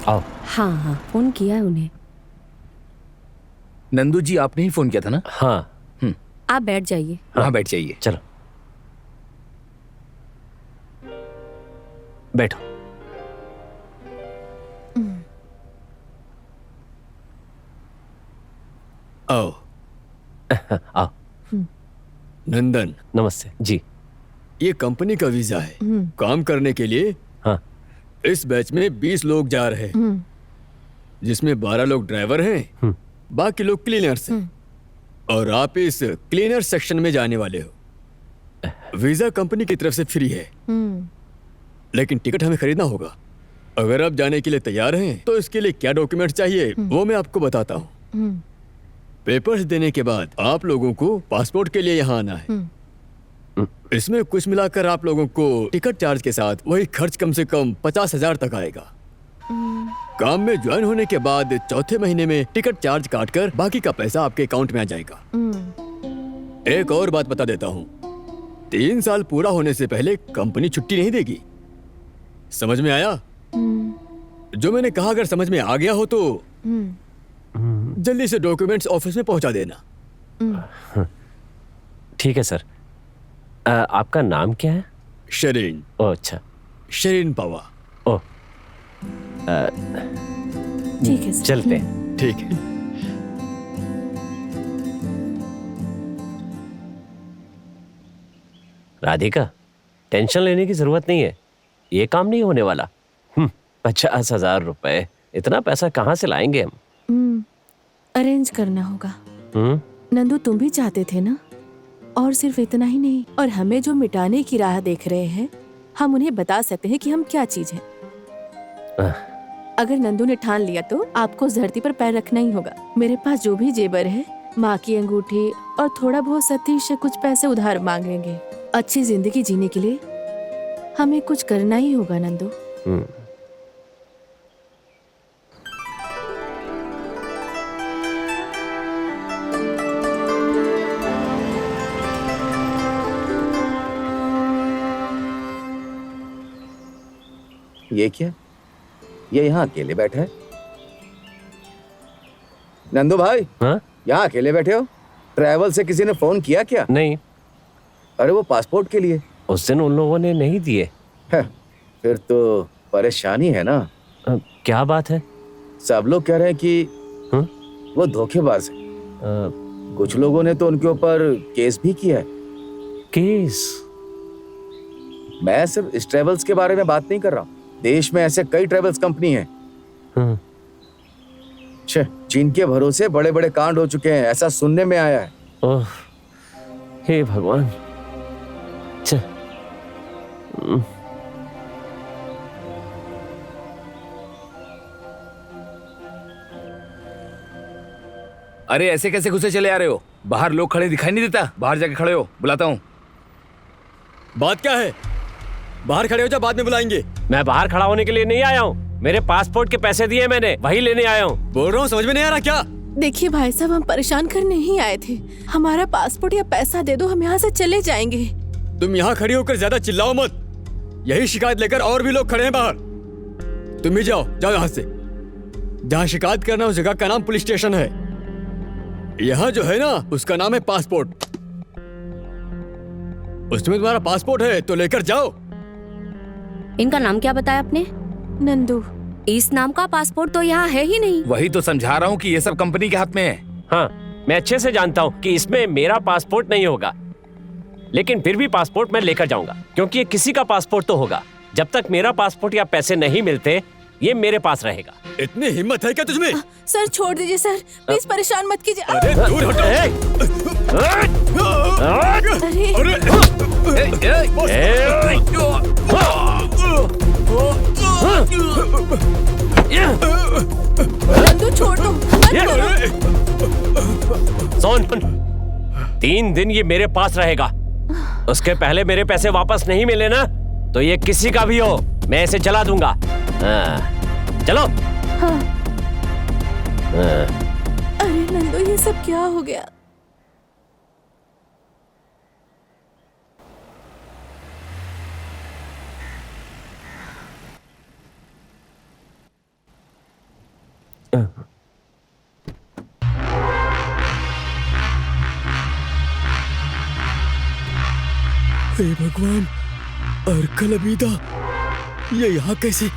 आओ। हाँ हाँ, फोन किया है उन्हें। नंदू जी, आपने ही फोन किया था ना? हाँ। आप बैठ जाइए। वहाँ बैठ जाइए। चलो बैठो। आओ। आओ। नंदन, नमस्ते जी। ये कंपनी का वीजा है काम करने के लिए। हाँ। इस बैच में 20 लोग जा रहे हैं, जिसमें 12 लोग ड्राइवर हैं, बाकी लोग क्लीनर्स हैं। और आप इस क्लीनर सेक्शन में जाने वाले हो। वीजा कंपनी की तरफ से फ्री है, लेकिन टिकट हमें खरीदना होगा। अगर आप जाने के लिए तैयार हैं तो इसके लिए क्या डॉक्यूमेंट चाहिए वो मैं आपको बताता हूँ। पेपर्स देने के बाद आप लोगों को पासपोर्ट के लिए यहाँ आना है। इसमें कुछ मिलाकर आप लोगों को टिकट चार्ज के साथ वही खर्च कम से कम 50,000 तक आएगा। काम में ज्वाइन होने के बाद चौथे महीने में टिकट चार्ज काटकर बाकी का पैसा आपके अकाउंट में आ जाएगा। एक और बात बता देता हूँ, 3 साल पूरा होने से पहले कंपनी छुट्टी नहीं देगी। समझ में आया? जो मैंने कहा अगर समझ में आ गया हो तो जल्दी से डॉक्यूमेंट्स ऑफिस में पहुंचा देना। ठीक है सर। आपका नाम क्या है? शरीन। ओह अच्छा, शरीन पावा। ओह ठीक है सर। चलते हैं। ठीक है। राधिका, टेंशन लेने की जरूरत नहीं है, ये काम नहीं होने वाला। 50,000 रुपए, इतना पैसा कहाँ से लाएंगे हम? अरेंज करना होगा। नंदू, तुम भी चाहते थे ना? और सिर्फ इतना ही नहीं, और हमें जो मिटाने की राह देख रहे हैं, हम उन्हें बता सकते हैं कि हम क्या चीज हैं। अगर नंदू ने ठान लिया तो आपको इस धरती पर पैर रखना ही होगा। मेरे पास जो भी जेवर है, माँ की अंगूठी और थोड़ा बहुत सतीश से कुछ पैसे उधार मांगेंगे। अच्छी जिंदगी जीने के लिए हमें कुछ करना ही होगा नंदू। ये क्या? ये यहाँ अकेले बैठा है। नंदू भाई, हाँ? यहाँ अकेले बैठे हो? ट्रैवल से किसी ने फोन किया क्या? नहीं। अरे वो पासपोर्ट के लिए। उस दिन उन लोगों ने नहीं दिए। फिर तो परेशानी है ना। क्या बात है? सब लोग कह रहे हैं कि वो धोखेबाज है। कुछ लोगों ने तो उनके ऊपर केस भी किया है। केस? मैं सिर्फ इस ट्रेवल्स के बारे में बात नहीं कर रहा हूँ, देश में ऐसे कई ट्रेवल्स कंपनी हैं जिनके भरोसे बड़े बड़े कांड हो चुके हैं, ऐसा सुनने में आया है। ओह, हे भगवान। अरे ऐसे कैसे घुसे चले आ रहे हो? बाहर लोग खड़े दिखाई नहीं देता? बाहर जाके खड़े हो, बुलाता हूँ। बात क्या है? बाहर खड़े हो जा, बाद में बुलाएंगे। मैं बाहर खड़ा होने के लिए नहीं आया हूँ, मेरे पासपोर्ट के पैसे दिए मैंने, वही लेने आया हूँ। बोल रहा हूँ, समझ में नहीं आ रहा क्या? देखिए भाई साहब, हम परेशान करने ही आए थे। हमारा पासपोर्ट या पैसा दे दो, हम यहाँ से चले जाएंगे। तुम यहाँ खड़ी होकर ज्यादा चिल्लाओ मत। यही शिकायत लेकर और भी लोग खड़े हैं बाहर। तुम भी जाओ, जाओ यहाँ से। जहाँ शिकायत करना उस जगह का नाम पुलिस स्टेशन है। यहाँ जो है ना, उसका नाम है पासपोर्ट। उसमें तुम्हारा पासपोर्ट है तो लेकर जाओ। इनका नाम क्या बताया आपने? नंदू। इस नाम का पासपोर्ट तो यहाँ है ही नहीं। वही तो समझा रहा हूँ कि ये सब कंपनी के हाथ में है। हाँ, मैं अच्छे से जानता हूँ कि इसमें मेरा पासपोर्ट नहीं होगा, लेकिन फिर भी पासपोर्ट मैं लेकर जाऊंगा, क्योंकि ये किसी का पासपोर्ट तो होगा। जब तक मेरा पासपोर्ट या पैसे नहीं मिलते, ये मेरे पास रहेगा। इतनी हिम्मत है क्या तुझमें? सर छोड़ दीजिए सर, प्लीज परेशान मत कीजिए। अरे दूर हटो। नंदू छोड़ दो, मत करो। सुन, 3 दिन ये मेरे पास रहेगा। उसके पहले मेरे पैसे वापस नहीं मिले ना, तो ये किसी का भी हो, मैं इसे जला दूंगा। चलो। हाँ। अरे नंदू, ये सब क्या हो गया? हे भगवान, अर्कल अबीदा, ये यहाँ कैसे?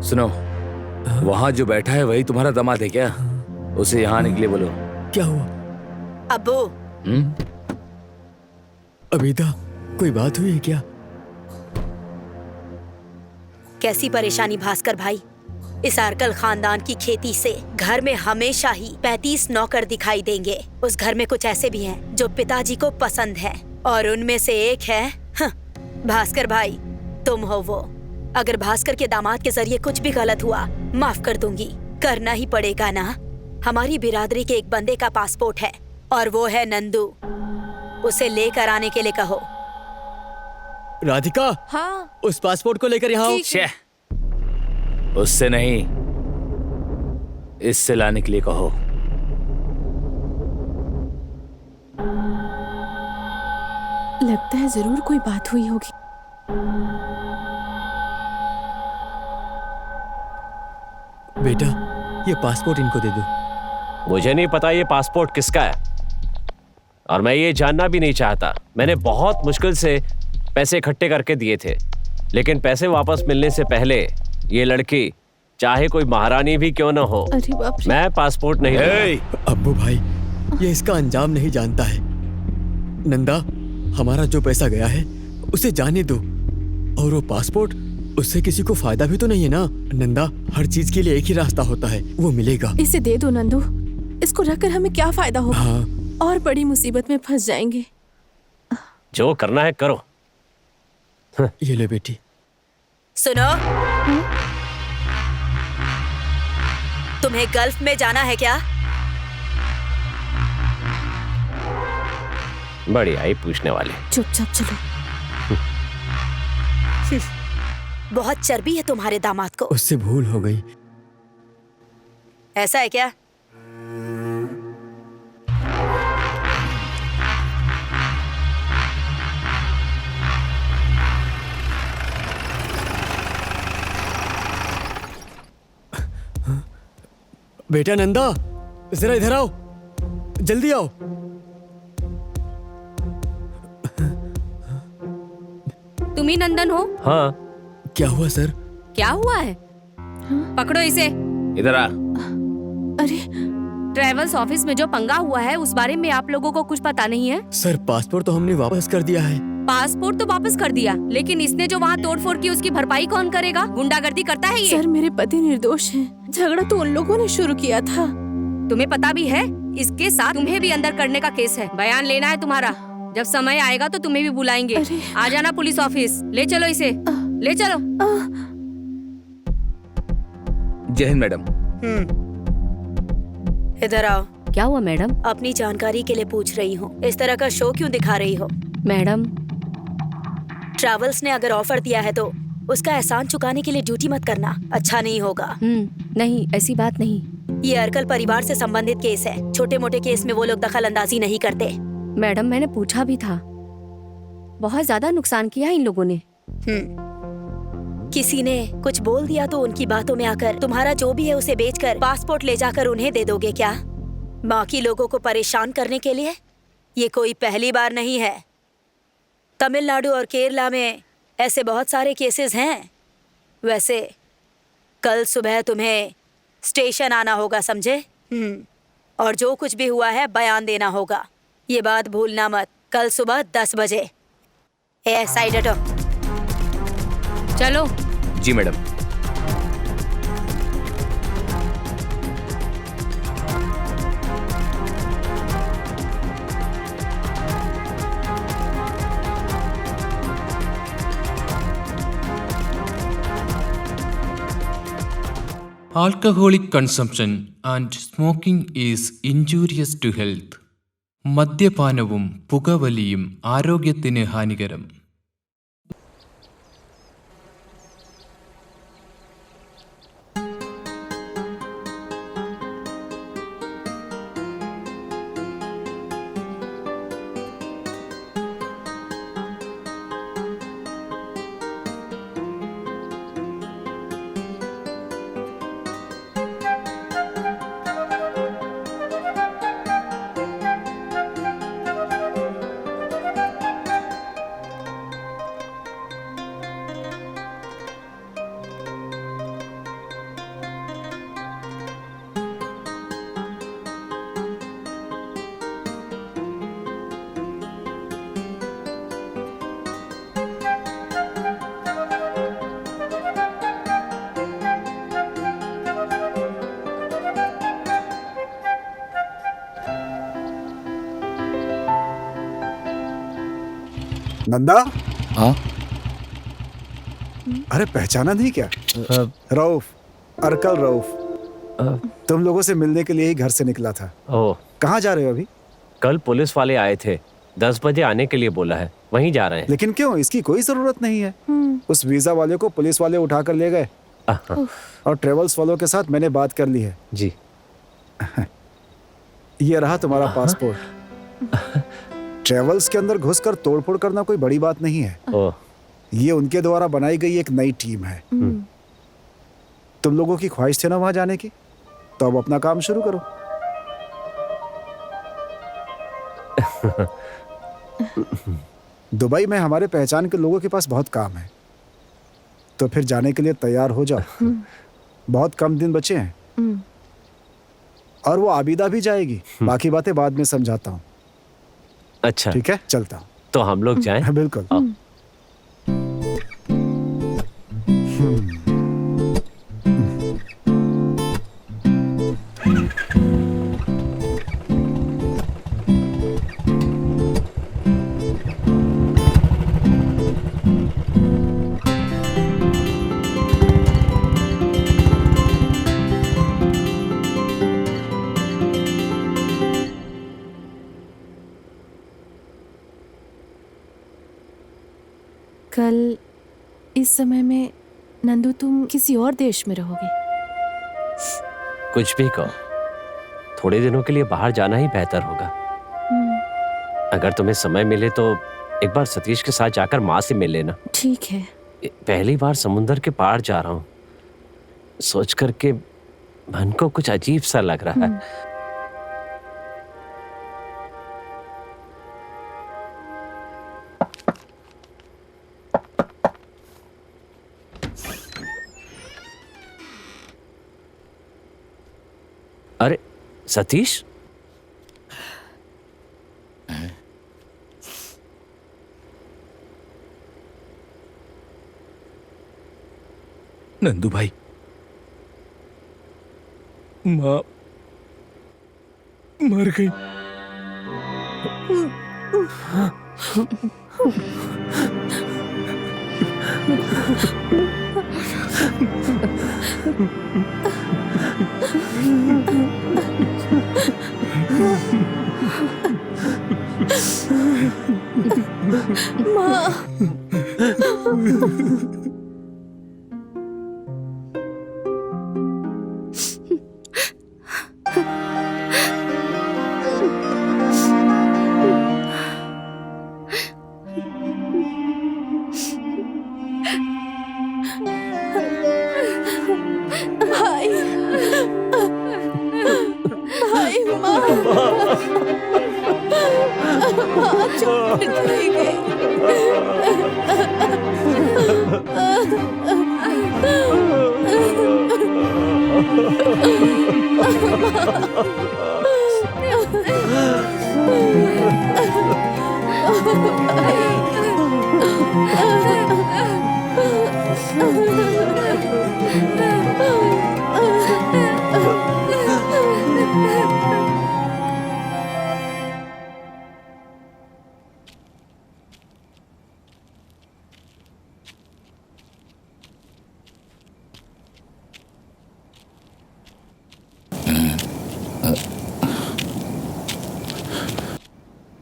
सुनो, वहाँ जो बैठा है वही तुम्हारा दामाद है क्या? उसे यहाँ आने के लिए बोलो। क्या हुआ? अब्बू। अबीदा, कोई बात हुई है क्या? कैसी परेशानी भास्कर भाई? इस अर्कल खानदान की खेती से घर में हमेशा ही 35 नौकर दिखाई देंगे। उस घर में कुछ ऐसे भी हैं जो पिताजी को पसंद हैं, और उनमें से एक है भास्कर भाई, तुम हो वो। अगर भास्कर के दामाद के जरिए कुछ भी गलत हुआ, माफ कर दूंगी। करना ही पड़ेगा ना। हमारी बिरादरी के एक बंदे का पासपोर्ट है, और वो है नंदू। उसे लेकर आने के लिए कहो। राधिका। हाँ। उस पासपोर्ट को लेकर यहाँ आओ। उससे नहीं, इससे लाने के लिए कहो। लगता है जरूर कोई बात हुई होगी। बेटा, ये पासपोर्ट इनको दे दो। मुझे नहीं पता ये पासपोर्ट किसका है, और मैं ये जानना भी नहीं चाहता। मैंने बहुत मुश्किल से पैसे इकट्ठे करके दिए थे, लेकिन पैसे वापस मिलने से पहले ये लड़की, चाहे कोई महारानी भी क्यों न हो, अरे बाप रे। मैं पासपोर्ट नहीं दूंगा। अब्बू भाई, ये इसका अंजाम नहीं जानता है। नंदा, हमारा जो पैसा गया है उसे जाने दो, और वो पासपोर्ट, उससे किसी को फायदा भी तो नहीं है ना। नंदा, हर चीज के लिए एक ही रास्ता होता है, वो मिलेगा। इसे दे दो नंदू, इसको रखकर हमें क्या फायदा होगा? हाँ। और बड़ी मुसीबत में फंस जाएंगे। जो करना है करो। ये ले बेटी। सुनो, तुम्हें गल्फ में जाना है क्या? बढ़िया ही पूछने वाले। चुपचाप चलो। बहुत चर्बी है तुम्हारे दामाद को। उससे भूल हो गई। ऐसा है क्या? बेटा नंदा, जरा इधर आओ, जल्दी आओ। तुम ही नंदन हो? हाँ। क्या हुआ सर? क्या हुआ है? पकड़ो इसे। इधर आ। अरे, ट्रेवल्स ऑफिस में जो पंगा हुआ है उस बारे में आप लोगों को कुछ पता नहीं है? सर, पासपोर्ट तो हमने वापस कर दिया है। पासपोर्ट तो वापस कर दिया, लेकिन इसने जो वहाँ तोड़फोड़ की उसकी भरपाई कौन करेगा? गुंडागर्दी करता है ये। सर, मेरे पति निर्दोष हैं। झगड़ा तो उन लोगों ने शुरू किया था। तुम्हें पता भी है, इसके साथ तुम्हें भी अंदर करने का केस है। बयान लेना है तुम्हारा। जब समय आएगा तो तुम्हें भी बुलाएंगे। आ जाना पुलिस ऑफिस। ले चलो इसे, ले चलो। जय हिंद मैडम। इधर आओ। क्या हुआ मैडम? अपनी जानकारी के लिए पूछ रही हूँ। इस तरह का शो क्यों दिखा रही हो? मैडम, ट्रैवल्स ने अगर ऑफर दिया है तो उसका एहसान चुकाने के लिए ड्यूटी मत करना, अच्छा नहीं होगा। नहीं, ऐसी बात नहीं। ये अर्कल परिवार से संबंधित केस है। छोटे मोटे केस में वो लोग दखल अंदाजी नहीं करते। मैडम, मैंने पूछा भी था। बहुत ज्यादा नुकसान किया इन लोगों ने। किसी ने कुछ बोल दिया तो उनकी बातों में आकर तुम्हारा जो भी है उसे बेचकर पासपोर्ट ले जाकर उन्हें दे दोगे क्या? बाकी लोगों को परेशान करने के लिए? ये कोई पहली बार नहीं है। तमिलनाडु और केरला में ऐसे बहुत सारे केसेस हैं। वैसे कल सुबह तुम्हें स्टेशन आना होगा, समझे? और जो कुछ भी हुआ है बयान देना होगा। ये बात भूलना मत। कल सुबह 10 बजे। साइड हटो। चलो। जी madam. Alcoholic consumption and smoking is injurious to health. മദ്യപാനവും പുകവലിയും ആരോഗ്യത്തിന് ഹാനികരം. नंदा, हाँ? अरे पहचाना नहीं क्या? रऊफ, अरकल रऊफ। तुम लोगों से मिलने के लिए ही घर से निकला था। ओह, कहाँ जा रहे हो अभी? कल पुलिस वाले आए थे, 10 बजे आने के लिए बोला है, वहीं जा रहे हैं। लेकिन क्यों? इसकी कोई जरूरत नहीं है। उस वीजा वाले को पुलिस वाले उठा कर ले गए और ट्रेवल्स वालों के साथ मैंने बात कर ली है। जी। ये रहा तुम्हारा पासपोर्ट। ट्रेवल्स के अंदर घुसकर तोड़फोड़ करना कोई बड़ी बात नहीं है। ओह। ये उनके द्वारा बनाई गई एक नई टीम है। तुम लोगों की ख्वाहिश थी ना वहां जाने की, तो अब अपना काम शुरू करो। दुबई में हमारे पहचान के लोगों के पास बहुत काम है, तो फिर जाने के लिए तैयार हो जाओ। बहुत कम दिन बचे हैं और वो आबिदा भी जाएगी। बाकी बातें बाद में समझाता हूँ। अच्छा, ठीक है, चलता हूँ। तो हम लोग जाएं? बिल्कुल। कल इस समय में नंदू तुम किसी और देश में रहोगे? कुछ भी कहो, थोड़े दिनों के लिए बाहर जाना ही बेहतर होगा। अगर तुम्हें समय मिले तो एक बार सतीश के साथ जाकर माँ से मिल लेना। ठीक है। पहली बार समुंदर के पार जा रहा हूँ, सोच करके मन को कुछ अजीब सा लग रहा है। अरे सतीश, नंदू भाई, माँ मर गई। चुप नहीं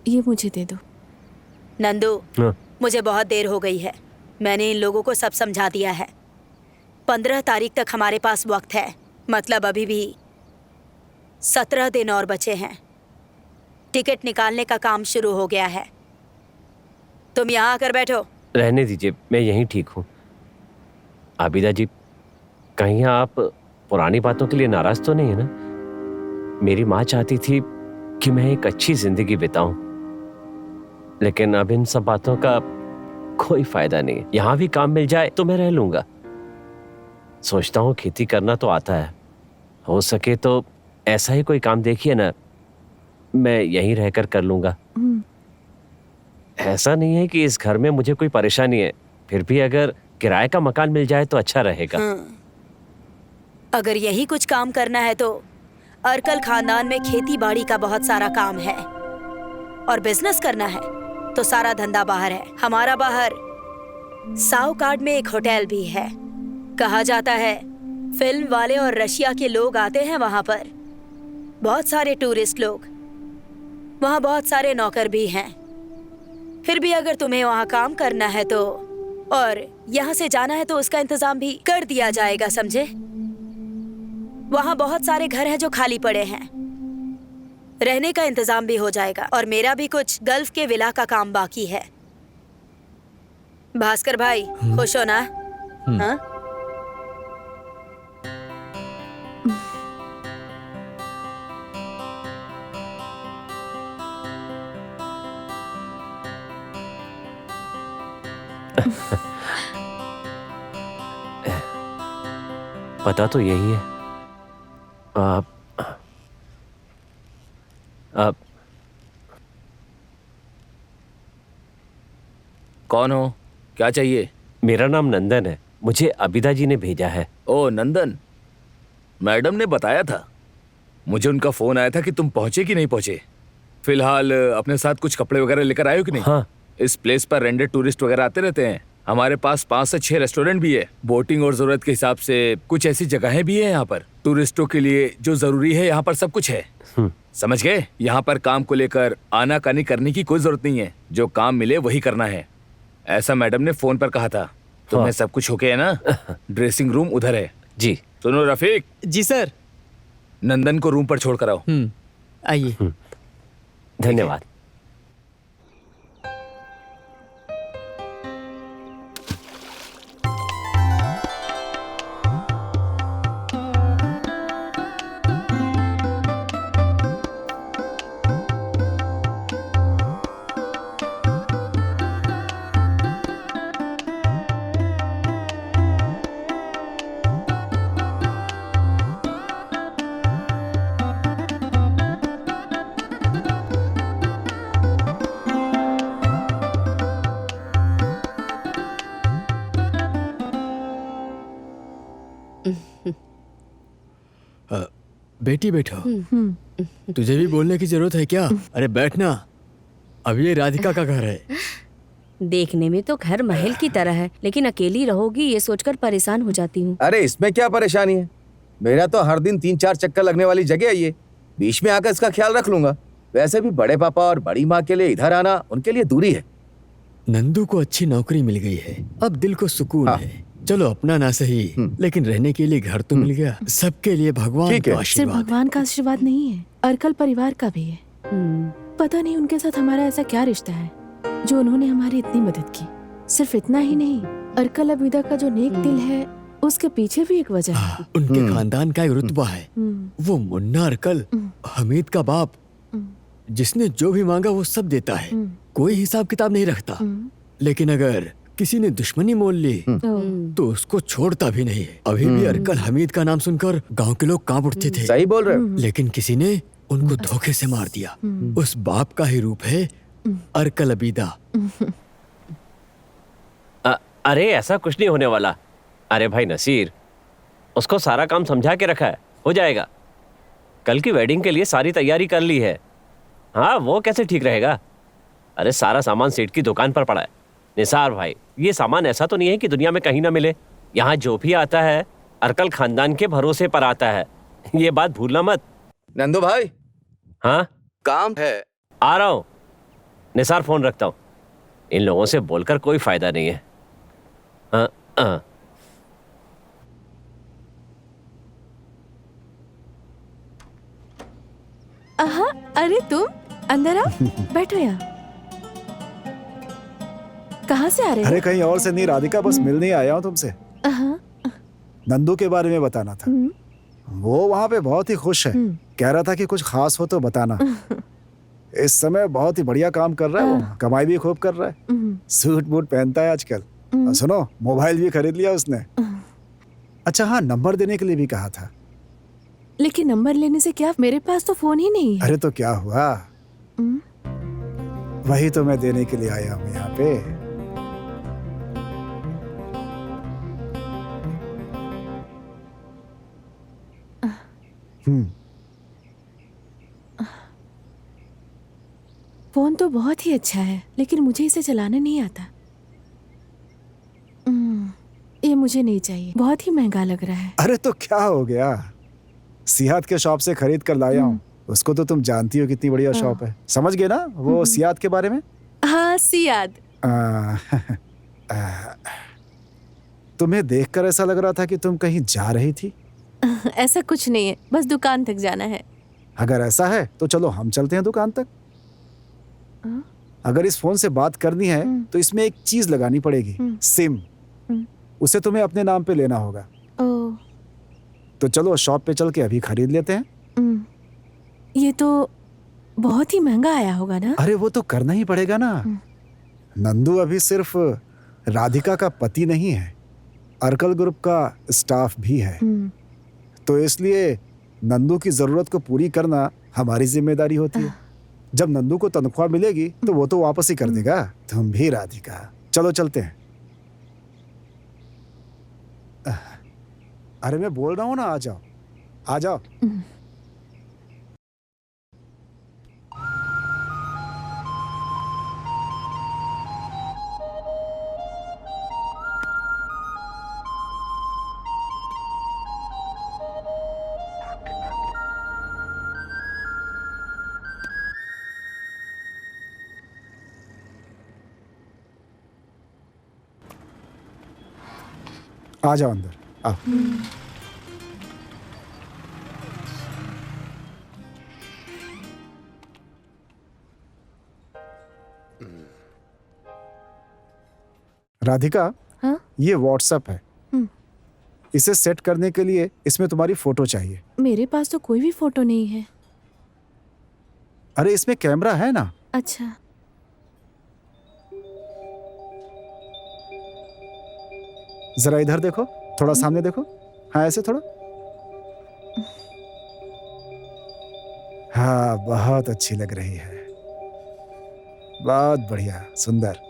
ये मुझे दे दो। नंदू, हाँ। मुझे बहुत देर हो गई है। मैंने इन लोगों को सब समझा दिया है। 15 तारीख तक हमारे पास वक्त है, मतलब अभी भी 17 दिन और बचे हैं। टिकट निकालने का काम शुरू हो गया है। तुम यहाँ आकर बैठो। रहने दीजिए, मैं यहीं ठीक हूँ। आबिदा जी, कहीं आप पुरानी बातों के लिए नाराज तो नहीं है ना? मेरी माँ चाहती थी कि मैं एक अच्छी जिंदगी बिताऊं, लेकिन अब इन सब बातों का कोई फायदा नहीं है। यहाँ भी काम मिल जाए तो मैं रह लूंगा। सोचता हूँ खेती करना तो आता है, हो सके तो ऐसा ही कोई काम देखिए ना, मैं यहीं रहकर कर लूंगा। ऐसा नहीं है कि इस घर में मुझे कोई परेशानी है, फिर भी अगर किराए का मकान मिल जाए तो अच्छा रहेगा। अगर यही कुछ काम करना है तो अर्कल खानदान में खेती बाड़ी का बहुत सारा काम है, और बिजनेस करना है तो सारा धंधा बाहर है। हमारा बाहर साउकार्ड में एक होटल भी है। कहा जाता है फिल्म वाले और रशिया के लोग आते हैं वहां पर, बहुत सारे टूरिस्ट लोग। वहां बहुत सारे नौकर भी हैं। फिर भी अगर तुम्हें वहां काम करना है तो, और यहाँ से जाना है तो उसका इंतजाम भी कर दिया जाएगा, समझे? वहां बहुत सारे घर हैं जो खाली पड़े हैं, रहने का इंतजाम भी हो जाएगा। और मेरा भी कुछ गल्फ के विला का काम बाकी है। भास्कर भाई, खुश हो ना? हाँ? पता तो यही है। आप कौन हो? क्या चाहिए? मेरा नाम नंदन है, मुझे अबिदा जी ने भेजा है। ओ नंदन, मैडम ने बताया था। मुझे उनका फोन आया था कि तुम पहुंचे कि नहीं पहुंचे। फिलहाल अपने साथ कुछ कपड़े वगैरह लेकर आए हो कि नहीं? हाँ। इस प्लेस पर रेंडेड टूरिस्ट वगैरह आते रहते हैं। हमारे पास 5 से 6 रेस्टोरेंट भी है। बोटिंग और जरूरत के हिसाब से कुछ ऐसी जगहें भी है यहाँ पर। टूरिस्टों के लिए जो जरूरी है यहाँ पर सब कुछ है। समझ गए? यहाँ पर काम को लेकर आनाकानी करने की कोई जरूरत नहीं है। जो काम मिले वही करना है, ऐसा मैडम ने फोन पर कहा था। तुम्हें सब कुछ ओके है ना? ड्रेसिंग रूम उधर है। जी। सुनो रफीक। जी सर। नंदन को रूम पर छोड़ कर आओ। आइए। धन्यवाद। बेटी बैठो। तुझे भी बोलने की जरूरत है क्या? अरे बैठना। अब ये राधिका का घर है। देखने में तो घर महल की तरह है, लेकिन अकेली रहोगी ये सोचकर परेशान हो जाती हूँ। अरे इसमें क्या परेशानी है? मेरा तो हर दिन 3-4 चक्कर लगने वाली जगह है ये। बीच में आकर इसका ख्याल रख लूंगा। वैसे भी बड़े पापा और बड़ी माँ के लिए इधर आना उनके लिए दूरी है। नंदू को अच्छी नौकरी मिल गई है, अब दिल को सुकून है। चलो अपना ना सही, लेकिन रहने के लिए घर तो मिल गया। सबके लिए भगवान का सिर्फ आशीर्वाद। भगवान का आशीर्वाद नहीं है, अर्कल परिवार का भी है। पता नहीं उनके साथ हमारा ऐसा क्या रिश्ता है जो उन्होंने हमारी इतनी मदद की। सिर्फ इतना ही नहीं, अर्कल अबीदा का जो नेक दिल है उसके पीछे भी एक वजह है। उनके खानदान का एक रुतबा है। वो मुन्ना अरकल, हमीद का बाप, जिसने जो भी मांगा वो सब देता है, कोई हिसाब किताब नहीं रखता। लेकिन अगर किसी ने दुश्मनी मोल ली तो उसको छोड़ता भी नहीं। अभी भी अरकल हमीद का नाम सुनकर गांव के लोग कांप उठते थे। सही बोल रहे हो। लेकिन किसी ने उनको धोखे से मार दिया। उस बाप का ही रूप है अरकल अबीदा। अरे ऐसा कुछ नहीं होने वाला। अरे भाई नसीर, उसको सारा काम समझा के रखा है, हो जाएगा। कल की वेडिंग के लिए सारी तैयारी कर ली है। हाँ, वो कैसे ठीक रहेगा? अरे सारा सामान सेठ की दुकान पर पड़ा है। निसार भाई, ये सामान ऐसा तो नहीं है कि दुनिया में कहीं ना मिले। यहाँ जो भी आता है अरकल खानदान के भरोसे पर आता है, ये बात भूलना मत। नंदू भाई, हाँ काम है। आ रहा हूँ। निसार, फोन रखता हूँ। इन लोगों से बोलकर कोई फायदा नहीं है। हाँ हाँ। अरे तुम अंदर आओ, बैठो यहाँ। कहाँ से आ रहे हो? अरे कहीं और से नहीं राधिका, बस मिलने आया हूँ तुमसे। नंदू के बारे में बताना था। वो वहाँ पे बहुत ही खुश है। कह रहा था कि कुछ खास हो तो बताना। इस समय बहुत ही बढ़िया काम कर रहा है वो, कमाई भी खूब कर रहा है। सूट बूट पहनता है आजकल। और सुनो, मोबाइल भी खरीद लिया उसने। अच्छा हाँ, नंबर देने के लिए भी कहा था। लेकिन नंबर लेने से क्या, मेरे पास तो फोन ही नहीं है। अरे तो क्या हुआ, वही तो मैं देने के लिए आया हूँ यहाँ पे। फोन तो बहुत ही अच्छा है, लेकिन मुझे इसे चलाना नहीं आता। ये मुझे नहीं चाहिए, बहुत ही महंगा लग रहा है। अरे तो क्या हो गया, सियाद के शॉप से खरीद कर लाया हूँ। उसको तो तुम जानती हो कितनी बढ़िया शॉप है। समझ गए ना वो सियाद के बारे में? हाँ, सियाद। तुम्हें देखकर ऐसा लग रहा था कि तुम कहीं जा रही थी। ऐसा कुछ नहीं है, बस दुकान तक जाना है। अगर ऐसा है तो चलो हम चलते हैं दुकान तक। अगर इस फोन से बात करनी है तो इसमें एक चीज लगानी पड़ेगी, सिम। उसे तुम्हें अपने नाम पे लेना होगा। तो चलो शॉप पे चल के अभी खरीद लेते हैं। ये तो बहुत ही महंगा आया होगा ना? अरे वो तो करना ही पड़ेगा ना। नंदू अभी सिर्फ राधिका का पति नहीं है, अरकल ग्रुप का स्टाफ भी है। तो इसलिए नंदू की जरूरत को पूरी करना हमारी जिम्मेदारी होती है। जब नंदू को तनख्वाह मिलेगी तो वो तो वापस ही कर देगा। तुम भी राधिका, चलो चलते हैं। अरे मैं बोल रहा हूँ ना, आ जाओ आ जाओ। आ जाओ अंदर, आओ। राधिका, हाँ? ये व्हाट्सएप है। इसे सेट करने के लिए इसमें तुम्हारी फोटो चाहिए। मेरे पास तो कोई भी फोटो नहीं है। अरे इसमें कैमरा है ना। अच्छा, जरा इधर देखो, थोड़ा सामने देखो। हाँ ऐसे थोड़ा। हाँ बहुत अच्छी लग रही है, बहुत बढ़िया, सुंदर।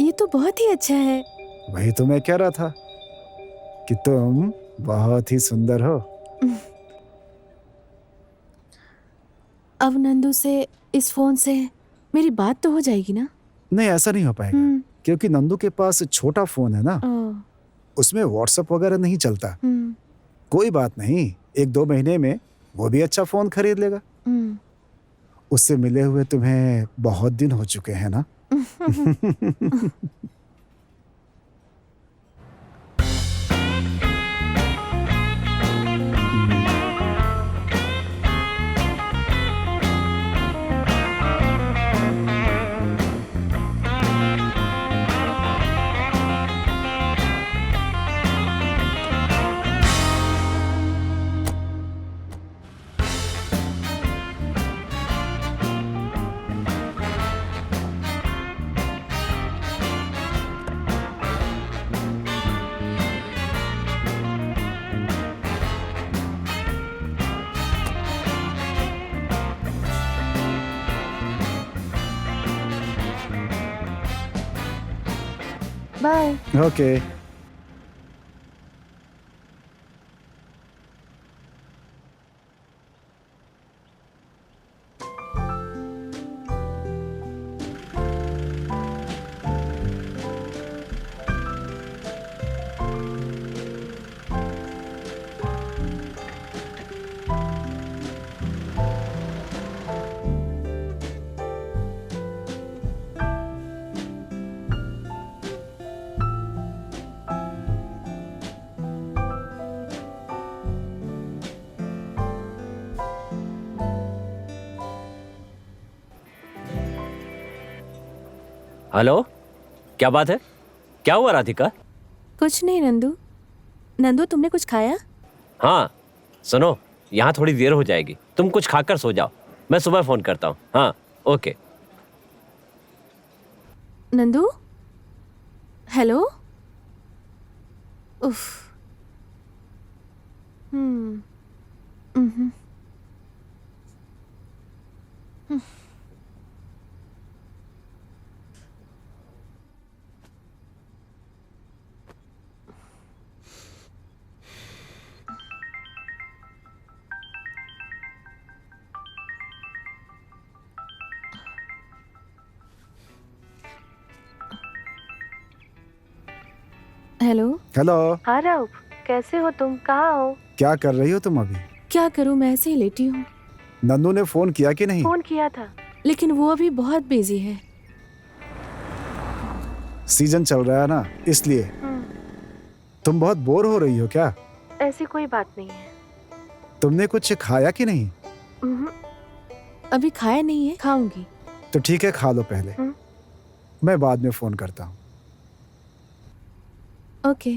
ये तो बहुत ही अच्छा है। वही तो मैं कह रहा था कि तुम बहुत ही सुंदर हो। अब नंदू से इस फोन से मेरी बात तो हो जाएगी ना? नहीं ऐसा नहीं हो पाएगा, क्योंकि नंदू के पास छोटा फोन है ना, उसमें व्हाट्सएप वगैरह नहीं चलता। कोई बात नहीं, 1-2 महीने में वो भी अच्छा फोन खरीद लेगा। उससे मिले हुए तुम्हें बहुत दिन हो चुके हैं ना। बाय। ओके। हेलो, क्या बात है? क्या हुआ राधिका? कुछ नहीं नंदू। नंदू तुमने कुछ खाया? हाँ सुनो, यहाँ थोड़ी देर हो जाएगी, तुम कुछ खाकर सो जाओ, मैं सुबह फोन करता हूँ। हाँ ओके। नंदू, हेलो। उफ। हम्म। हम्म। हेलो। हेलो। हाँ राउफ, कैसे हो तुम? कहाँ हो? क्या कर रही हो तुम अभी? क्या करूँ, मैं ऐसे ही लेटी हूँ। नंदू ने फोन किया कि नहीं? फोन किया था, लेकिन वो अभी बहुत बिजी है। सीजन चल रहा है ना, इसलिए। तुम बहुत बोर हो रही हो क्या? ऐसी कोई बात नहीं है। तुमने कुछ खाया कि नहीं? अभी खाया नहीं है, खाऊंगी। तो ठीक है, खा लो पहले। मैं बाद में फोन करता हूँ। ओके।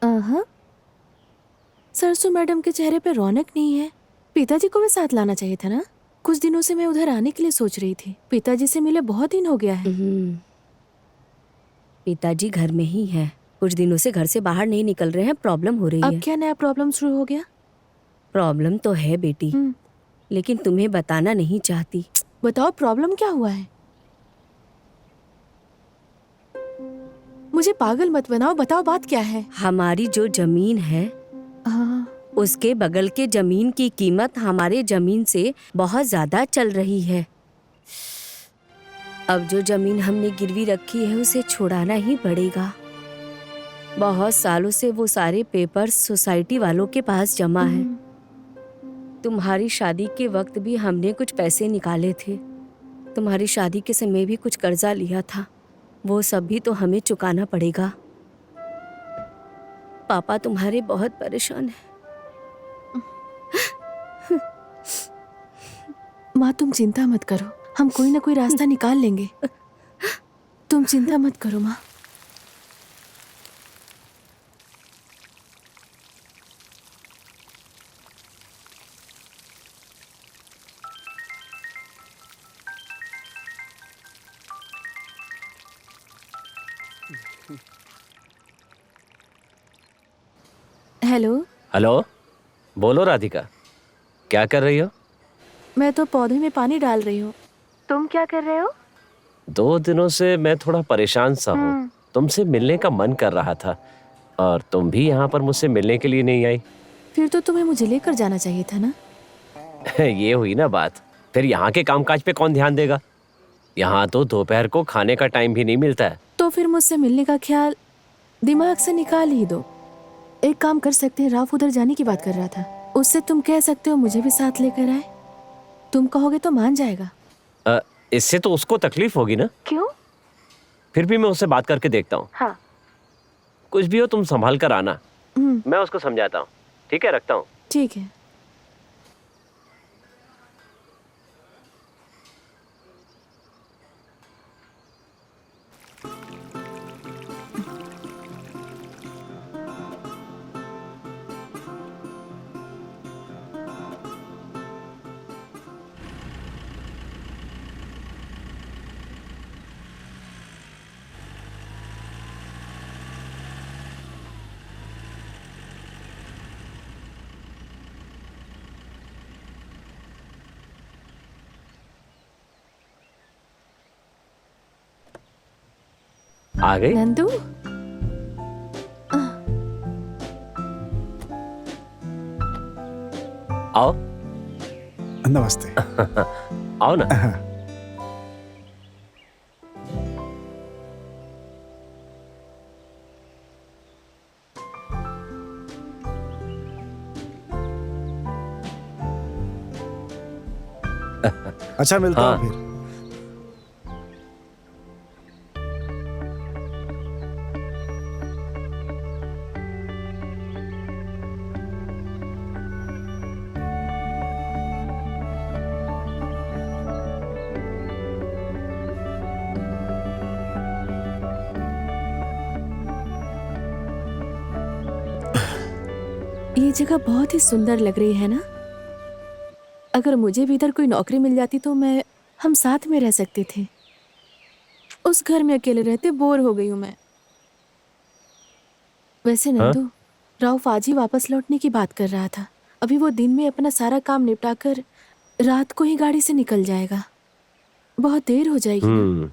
हाँ, सरसू मैडम के चेहरे पे रौनक नहीं है। पिताजी को भी साथ लाना चाहिए था ना। कुछ दिनों से मैं उधर आने के लिए सोच रही थी। पिताजी से मिले बहुत दिन हो गया है। पिताजी घर में ही है, कुछ दिनों से घर से बाहर नहीं निकल रहे हैं, प्रॉब्लम हो रही है। अब क्या नया प्रॉब्लम शुरू हो गया? प्रॉब्लम तो है बेटी, लेकिन तुम्हें बताना नहीं चाहती। बताओ प्रॉब्लम क्या हुआ है? मुझे पागल मत बनाओ, बताओ बात क्या है। हमारी जो जमीन है, उसके बगल के जमीन की कीमत हमारे जमीन से बहुत ज्यादा चल रही है। अब जो जमीन हमने गिरवी रखी है उसे छुड़ाना ही पड़ेगा। बहुत सालों से वो सारे पेपर्स सोसाइटी वालों के पास जमा है। तुम्हारी शादी के वक्त भी हमने कुछ पैसे निकाले थे। तुम्हारी शादी के समय भी कुछ कर्जा लिया था, वो सब भी तो हमें चुकाना पड़ेगा। पापा तुम्हारे बहुत परेशान हैं। माँ तुम चिंता मत करो, हम कोई ना कोई रास्ता निकाल लेंगे। तुम चिंता मत करो माँ। हेलो। हेलो, बोलो राधिका, क्या कर रही हो? मैं तो पौधे में पानी डाल रही हूँ। तुम क्या कर रहे हो? 2 दिनों से मैं थोड़ा परेशान सा हूँ। तुमसे मिलने का मन कर रहा था और तुम भी यहाँ पर मुझसे मिलने के लिए नहीं आई। फिर तो तुम्हें मुझे लेकर जाना चाहिए था ना। ये हुई ना बात। फिर यहाँ के कामकाज पे कौन ध्यान देगा? यहाँ तो दोपहर को खाने का टाइम भी नहीं मिलता है। तो फिर मुझसे मिलने का ख्याल दिमाग से निकाल ही दो। एक काम कर सकते हैं, राफ उधर जाने की बात कर रहा था, उससे तुम कह सकते हो मुझे भी साथ लेकर आए। तुम कहोगे तो मान जाएगा। इससे तो उसको तकलीफ होगी ना। क्यों? फिर भी मैं उससे बात करके देखता हूँ। हाँ। कुछ भी हो तुम संभाल कर आना, मैं उसको समझाता हूँ। ठीक है, रखता हूँ। ठीक है। आ गई? नंदू, आओ। नमस्ते। आओ ना। अच्छा, मिलता हाँ। हूँ फिर। ये जगह बहुत ही सुंदर लग रही है ना। अगर मुझे भी इधर कोई नौकरी मिल जाती तो हम साथ में रह सकते थे। उस घर में अकेले रहते बोर हो गई हूँ मैं। वैसे नंदू, राउफ आज ही वापस लौटने की बात कर रहा था। अभी वो दिन में अपना सारा काम निपटाकर रात को ही गाड़ी से निकल जाएगा। बहुत देर हो जाएगी ना।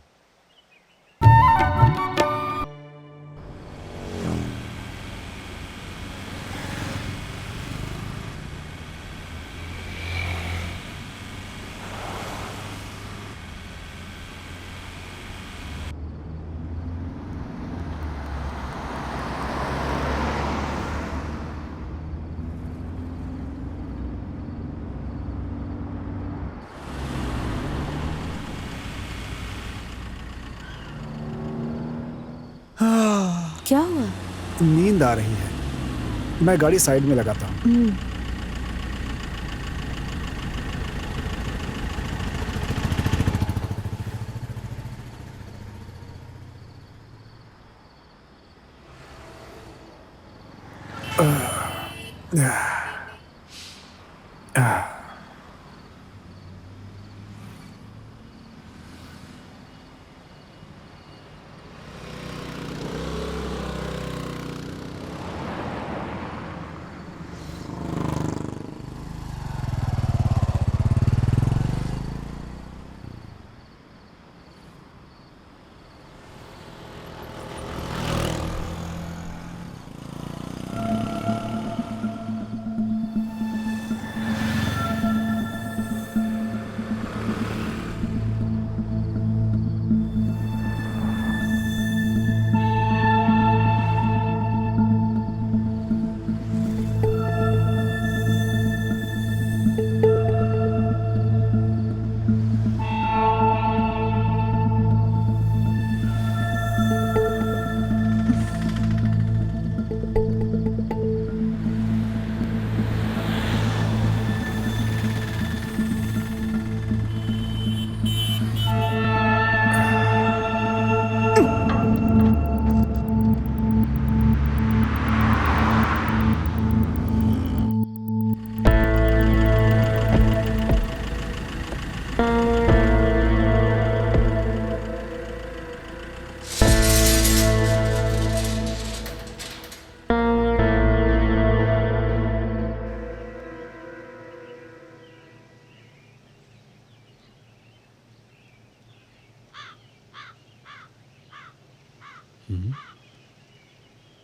क्या हुआ? नींद आ रही है। मैं गाड़ी साइड में लगाता हूँ।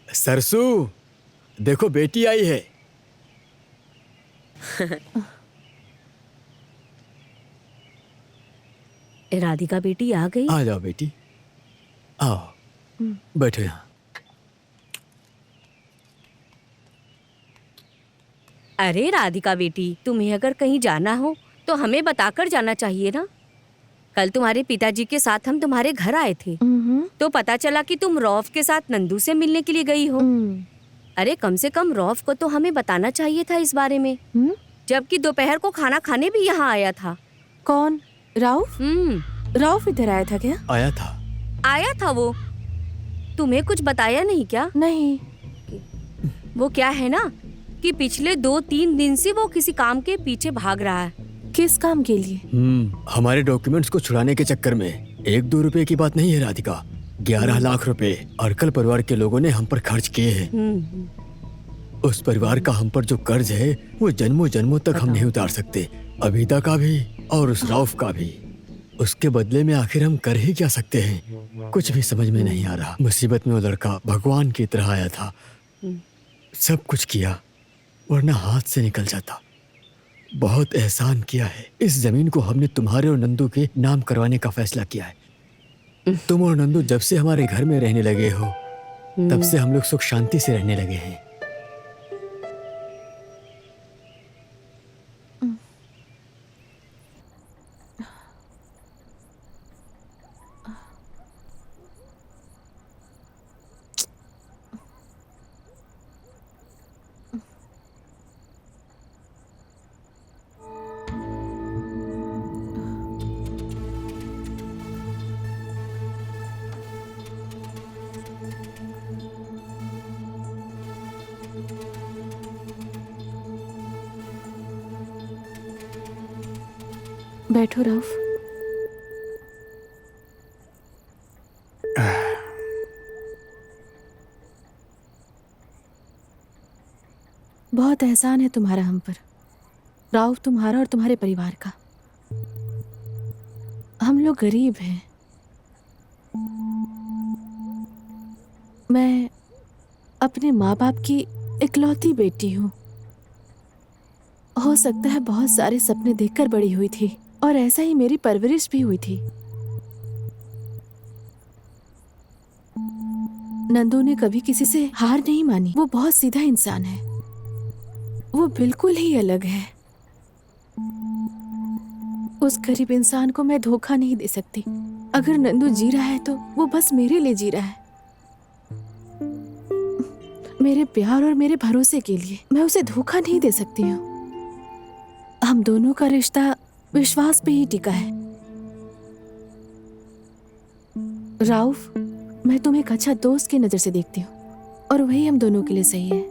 सरसू, देखो बेटी आई है। राधिका बेटी आ गई। आ जाओ बेटी, आओ बैठो यहाँ। अरे राधिका बेटी, तुम्हें अगर कहीं जाना हो तो हमें बताकर जाना चाहिए ना। कल तुम्हारे पिताजी के साथ हम तुम्हारे घर आए थे तो पता चला कि तुम रौफ के साथ नंदू से मिलने के लिए गई हो। अरे कम से कम रौफ को तो हमें बताना चाहिए था इस बारे में। जबकि दोपहर को खाना खाने भी यहाँ आया था। कौन? राउफ? राउफ इधर आया था क्या? आया था वो। तुम्हें कुछ बताया नहीं क्या? नहीं। वो क्या है ना कि पिछले 2-3 दिन से वो किसी काम के पीछे भाग रहा है। किस काम के लिए? हमारे डॉक्यूमेंट्स को छुड़ाने के चक्कर में। 1-2 रुपए की बात नहीं है राधिका, 11 लाख रुपए अर्कल परिवार के लोगों ने हम पर खर्च किए हैं। उस परिवार का हम पर जो कर्ज है वो जन्मों जन्मों तक हम नहीं उतार सकते। अबीदा का भी और उस रौफ का भी। उसके बदले में आखिर हम कर ही क्या सकते हैं? कुछ भी समझ में नहीं आ रहा। मुसीबत में वो लड़का भगवान की तरह आया था, सब कुछ किया, वरना हाथ से निकल जाता। बहुत एहसान किया है। इस जमीन को हमने तुम्हारे और नंदू के नाम करवाने का फैसला किया है। तुम और नंदू जब से हमारे घर में रहने लगे हो, तब से हम लोग सुख शांति से रहने लगे हैं। बैठो राउफ। बहुत एहसान है तुम्हारा हम पर राउफ, तुम्हारा और तुम्हारे परिवार का। हम लोग गरीब हैं। मैं अपने माँ बाप की इकलौती बेटी हूँ। हो सकता है बहुत सारे सपने देखकर बड़ी हुई थी और ऐसा ही मेरी परवरिश भी हुई थी। नंदू ने कभी किसी से हार नहीं मानी। वो बहुत सीधा इंसान है, वो बिल्कुल ही अलग है। उस गरीब इंसान को मैं धोखा नहीं दे सकती। अगर नंदू जी रहा है तो वो बस मेरे लिए जी रहा है, मेरे प्यार और मेरे भरोसे के लिए। मैं उसे धोखा नहीं दे सकती हूँ। हम दोनों का रिश्ता विश्वास पे ही टिका है। राउफ, मैं तुम्हें एक अच्छा दोस्त की नजर से देखती हूँ और वही हम दोनों के लिए सही है।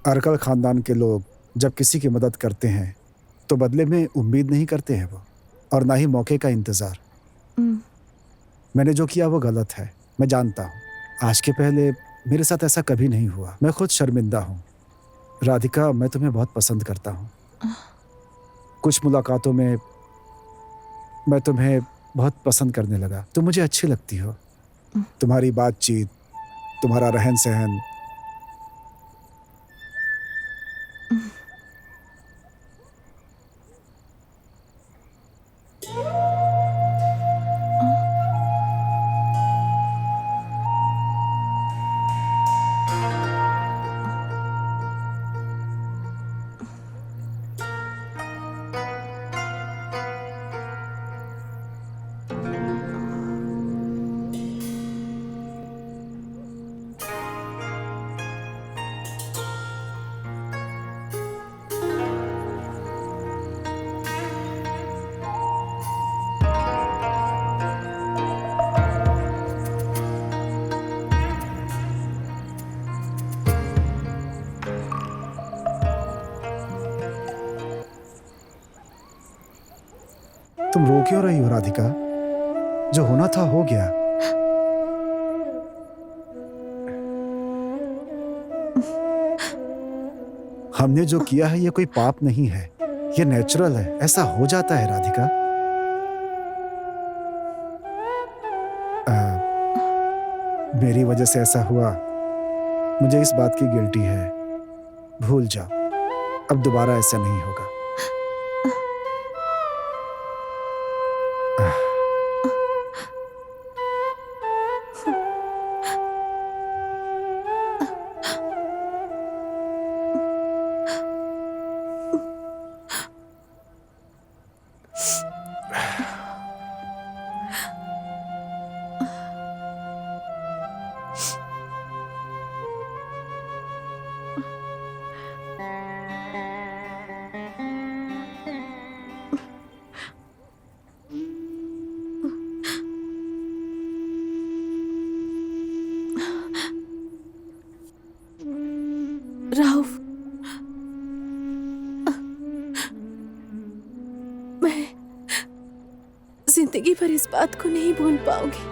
अरकल खानदान के लोग जब किसी की मदद करते हैं तो बदले में उम्मीद नहीं करते हैं वो, और ना ही मौके का इंतजार। मैंने जो किया वो गलत है, मैं जानता हूँ। आज के पहले मेरे साथ ऐसा कभी नहीं हुआ। मैं खुद शर्मिंदा हूँ। राधिका, मैं तुम्हें बहुत पसंद करता हूँ। कुछ मुलाकातों में मैं तुम्हें बहुत पसंद करने लगा। तुम मुझे अच्छी लगती हो। तुम्हारी बातचीत, तुम्हारा रहन सहन। तुम रो क्यों रही हो राधिका? जो होना था हो गया। हमने जो किया है ये कोई पाप नहीं है, ये नेचुरल है। ऐसा हो जाता है राधिका। मेरी वजह से ऐसा हुआ, मुझे इस बात की गिल्टी है। भूल जाओ, अब दोबारा ऐसा नहीं होगा। राउफ, मैं जिंदगी भर इस बात को नहीं भूल पाऊंगी।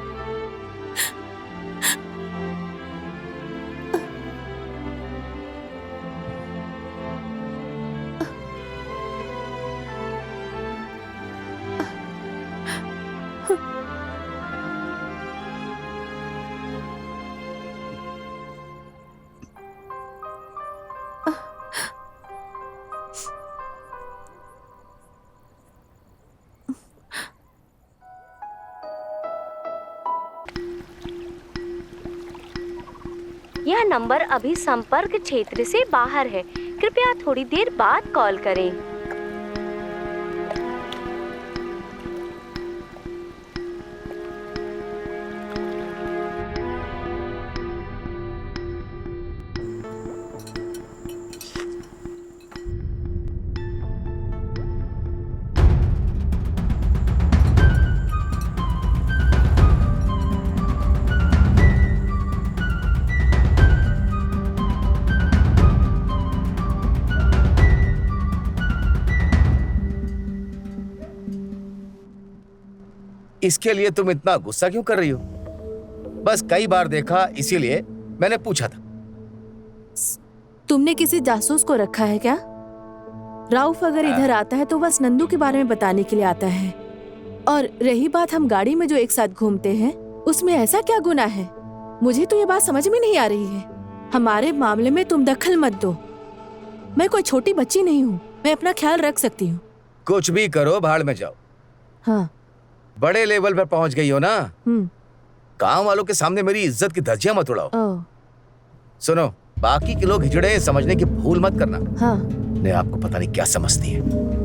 यह नंबर अभी संपर्क क्षेत्र से बाहर है। कृपया थोड़ी देर बाद कॉल करें। इसके लिए तुम इतना गुस्सा क्यों कर रही हो? बस कई बार देखा इसीलिए मैंने पूछा था। तुमने किसी जासूस को रखा है क्या? राउफ अगर इधर आता है तो बस नंदू के बारे में बताने के लिए आता है। और रही बात हम गाड़ी में जो एक साथ घूमते हैं, उसमें ऐसा क्या गुनाह है? मुझे तो ये बात समझ में नहीं आ रही है। हमारे मामले में तुम दखल मत दो। मैं कोई छोटी बच्ची नहीं हूँ, मैं अपना ख्याल रख सकती हूँ। कुछ भी करो, भाड़ में जाओ। हाँ, बड़े लेवल पर पहुंच गई हो ना। गांव वालों के सामने मेरी इज्जत की धज्जियां मत उड़ाओ। सुनो, बाकी के लोग हिजड़े समझने की भूल मत करना। हाँ। ने आपको पता नहीं क्या समझती है।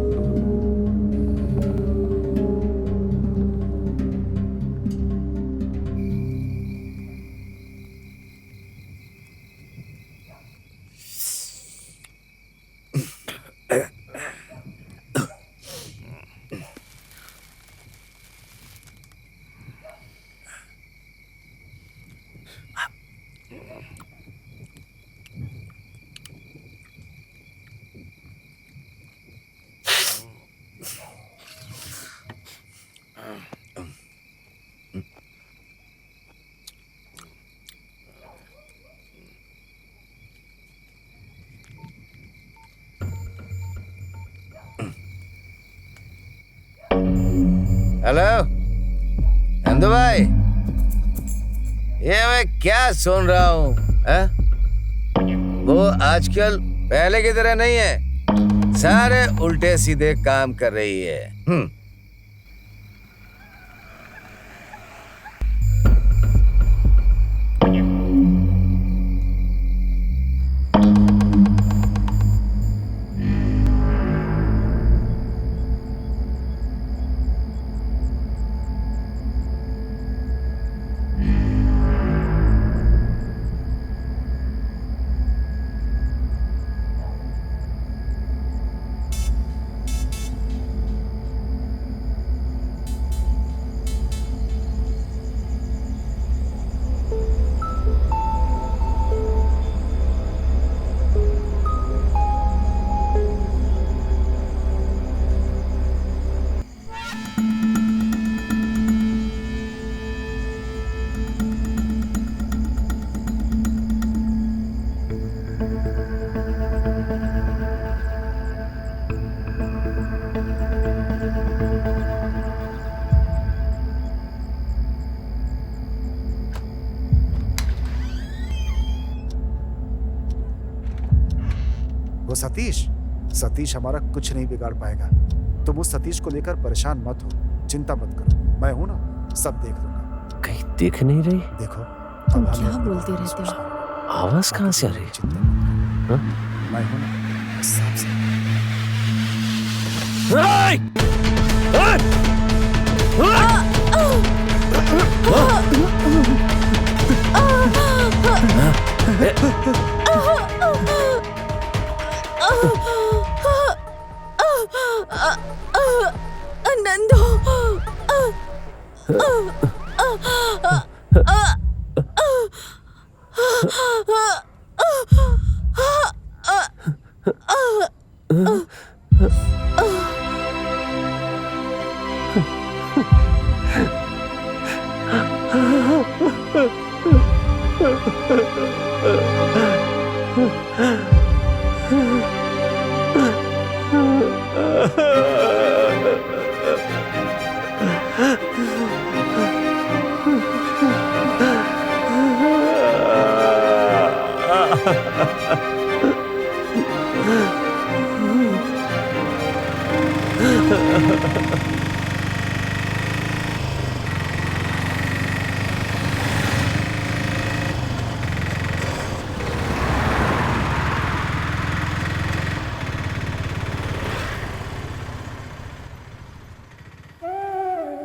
हेलो नंदू भाई, ये मैं क्या सुन रहा हूँ? वो आजकल पहले की तरह नहीं है, सारे उल्टे सीधे काम कर रही है। वो सतीश हमारा कुछ नहीं बिगाड़ पाएगा। तुम उस सतीश को लेकर परेशान मत हो, चिंता मत करो। मैं हूं ना, सब देख लूंगा। कहीं दिख नहीं रही? देखो, तुम क्या बोलते रहते हो? आवाज कहाँ से आ रही? मैं हूं ना, सब नंदू,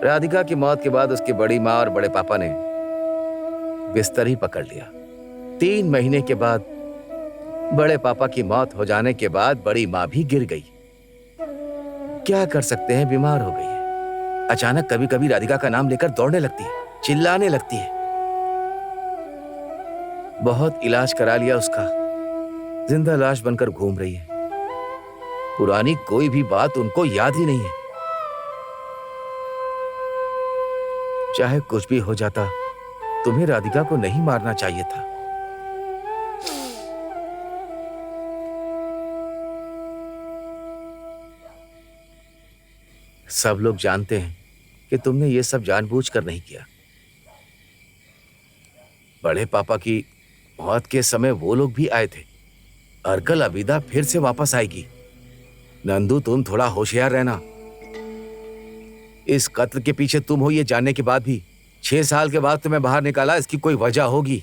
राधिका की मौत के बाद उसकी बड़ी माँ और बड़े पापा ने बिस्तर ही पकड़ लिया। 3 महीने के बाद बड़े पापा की मौत हो जाने के बाद बड़ी माँ भी गिर गई। क्या कर सकते हैं, बीमार हो गई है। अचानक कभी कभी राधिका का नाम लेकर दौड़ने लगती है, चिल्लाने लगती है। बहुत इलाज करा लिया उसका, जिंदा लाश बनकर घूम रही है। पुरानी कोई भी बात उनको याद ही नहीं है। चाहे कुछ भी हो जाता, तुम्हें राधिका को नहीं मारना चाहिए था। सब लोग जानते हैं कि तुमने ये सब जानबूझकर नहीं किया। बड़े पापा की मौत के समय वो लोग भी आए थे। अर्कल अबीदा फिर से वापस आएगी। नंदू, तुम थोड़ा होशियार रहना। इस कत्ल के पीछे तुम हो ये जानने के बाद भी 6 साल के बाद तुम्हें बाहर निकाला, इसकी कोई वजह होगी।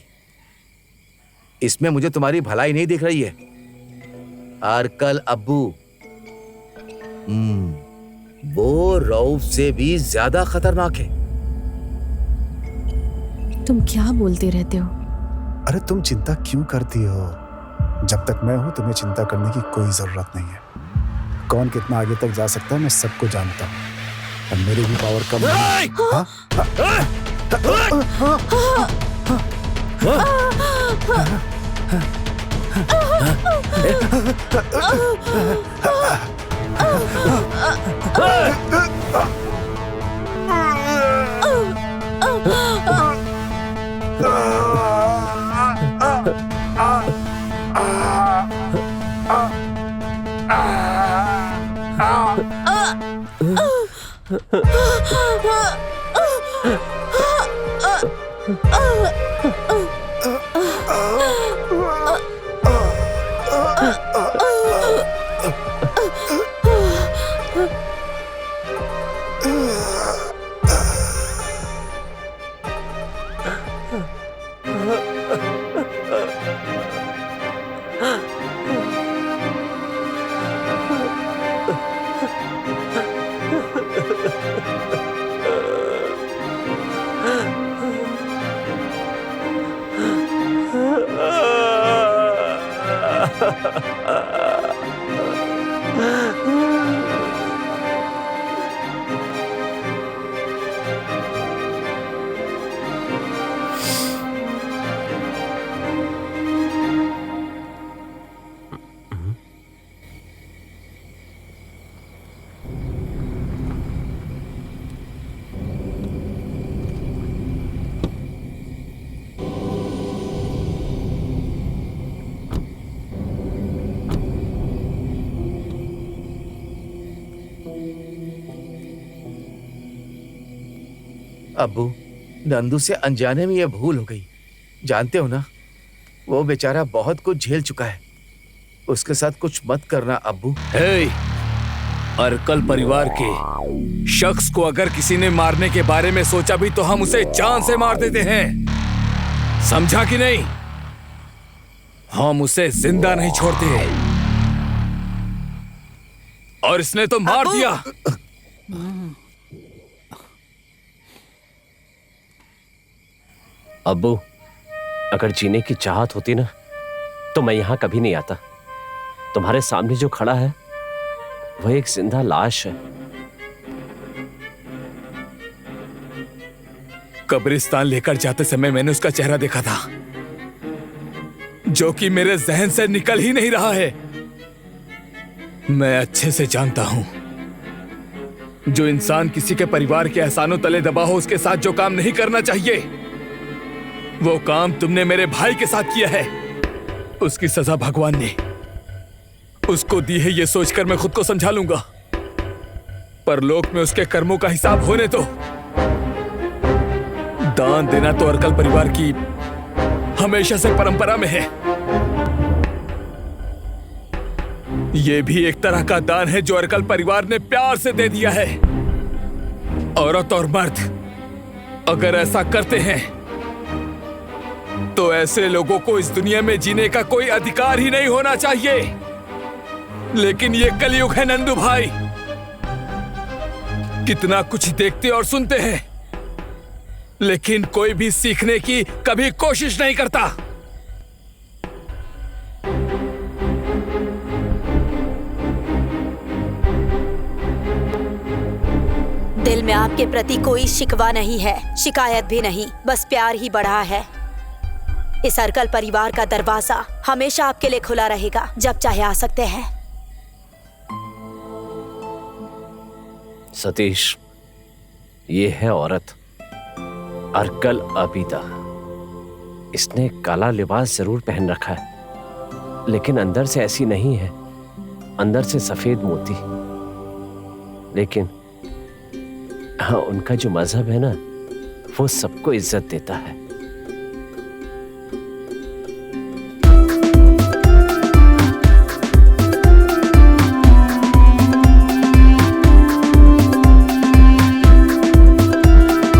इसमें मुझे तुम्हारी भलाई नहीं दिख रही है। अर्कल अब्बू, वो रऊफ से भी ज्यादा खतरनाक है। तुम क्या बोलते रहते हो? अरे तुम चिंता क्यों करती हो? जब तक मैं हूं तुम्हें चिंता करने की कोई जरूरत नहीं है। कौन कितना आगे तक जा सकता है मैं सबको जानता हूं, और मेरी भी पावर कम नहीं। अब्बू, नंदू से अनजाने में यह भूल हो गई। जानते हो ना, वो बेचारा बहुत कुछ झेल चुका है। उसके साथ कुछ मत करना अब्बू। हे, अर्कल परिवार के शख्स को अगर किसी ने मारने के बारे में सोचा भी तो हम उसे जान से मार देते हैं, समझा कि नहीं? हम उसे जिंदा नहीं छोड़ते। और इसने तो मार दिया। अब्बू, अगर जीने की चाहत होती ना तो मैं यहां कभी नहीं आता। तुम्हारे सामने जो खड़ा है वह एक जिंदा लाश है। कब्रिस्तान लेकर जाते समय मैंने उसका चेहरा देखा था, जो कि मेरे जहन से निकल ही नहीं रहा है। मैं अच्छे से जानता हूं, जो इंसान किसी के परिवार के एहसानों तले दबा हो, उसके साथ जो काम नहीं करना चाहिए, वो काम तुमने मेरे भाई के साथ किया है। उसकी सजा भगवान ने उसको दी है, ये सोचकर मैं खुद को समझा लूंगा। पर लोक में उसके कर्मों का हिसाब होने दो। दान देना तो अर्कल परिवार की हमेशा से परंपरा में है। यह भी एक तरह का दान है जो अर्कल परिवार ने प्यार से दे दिया है। औरत और मर्द अगर ऐसा करते हैं तो ऐसे लोगों को इस दुनिया में जीने का कोई अधिकार ही नहीं होना चाहिए। लेकिन ये कलयुग है नंदू भाई। कितना कुछ देखते और सुनते हैं, लेकिन कोई भी सीखने की कभी कोशिश नहीं करता। दिल में आपके प्रति कोई शिकवा नहीं है, शिकायत भी नहीं, बस प्यार ही बढ़ा है। इस सर्कल परिवार का दरवाजा हमेशा आपके लिए खुला रहेगा, जब चाहे आ सकते हैं। सतीश, ये है औरत अर्कल अबीदा। इसने काला लिबास जरूर पहन रखा है, लेकिन अंदर से ऐसी नहीं है। अंदर से सफेद मोती। लेकिन हाँ, उनका जो मजहब है ना, वो सबको इज्जत देता है।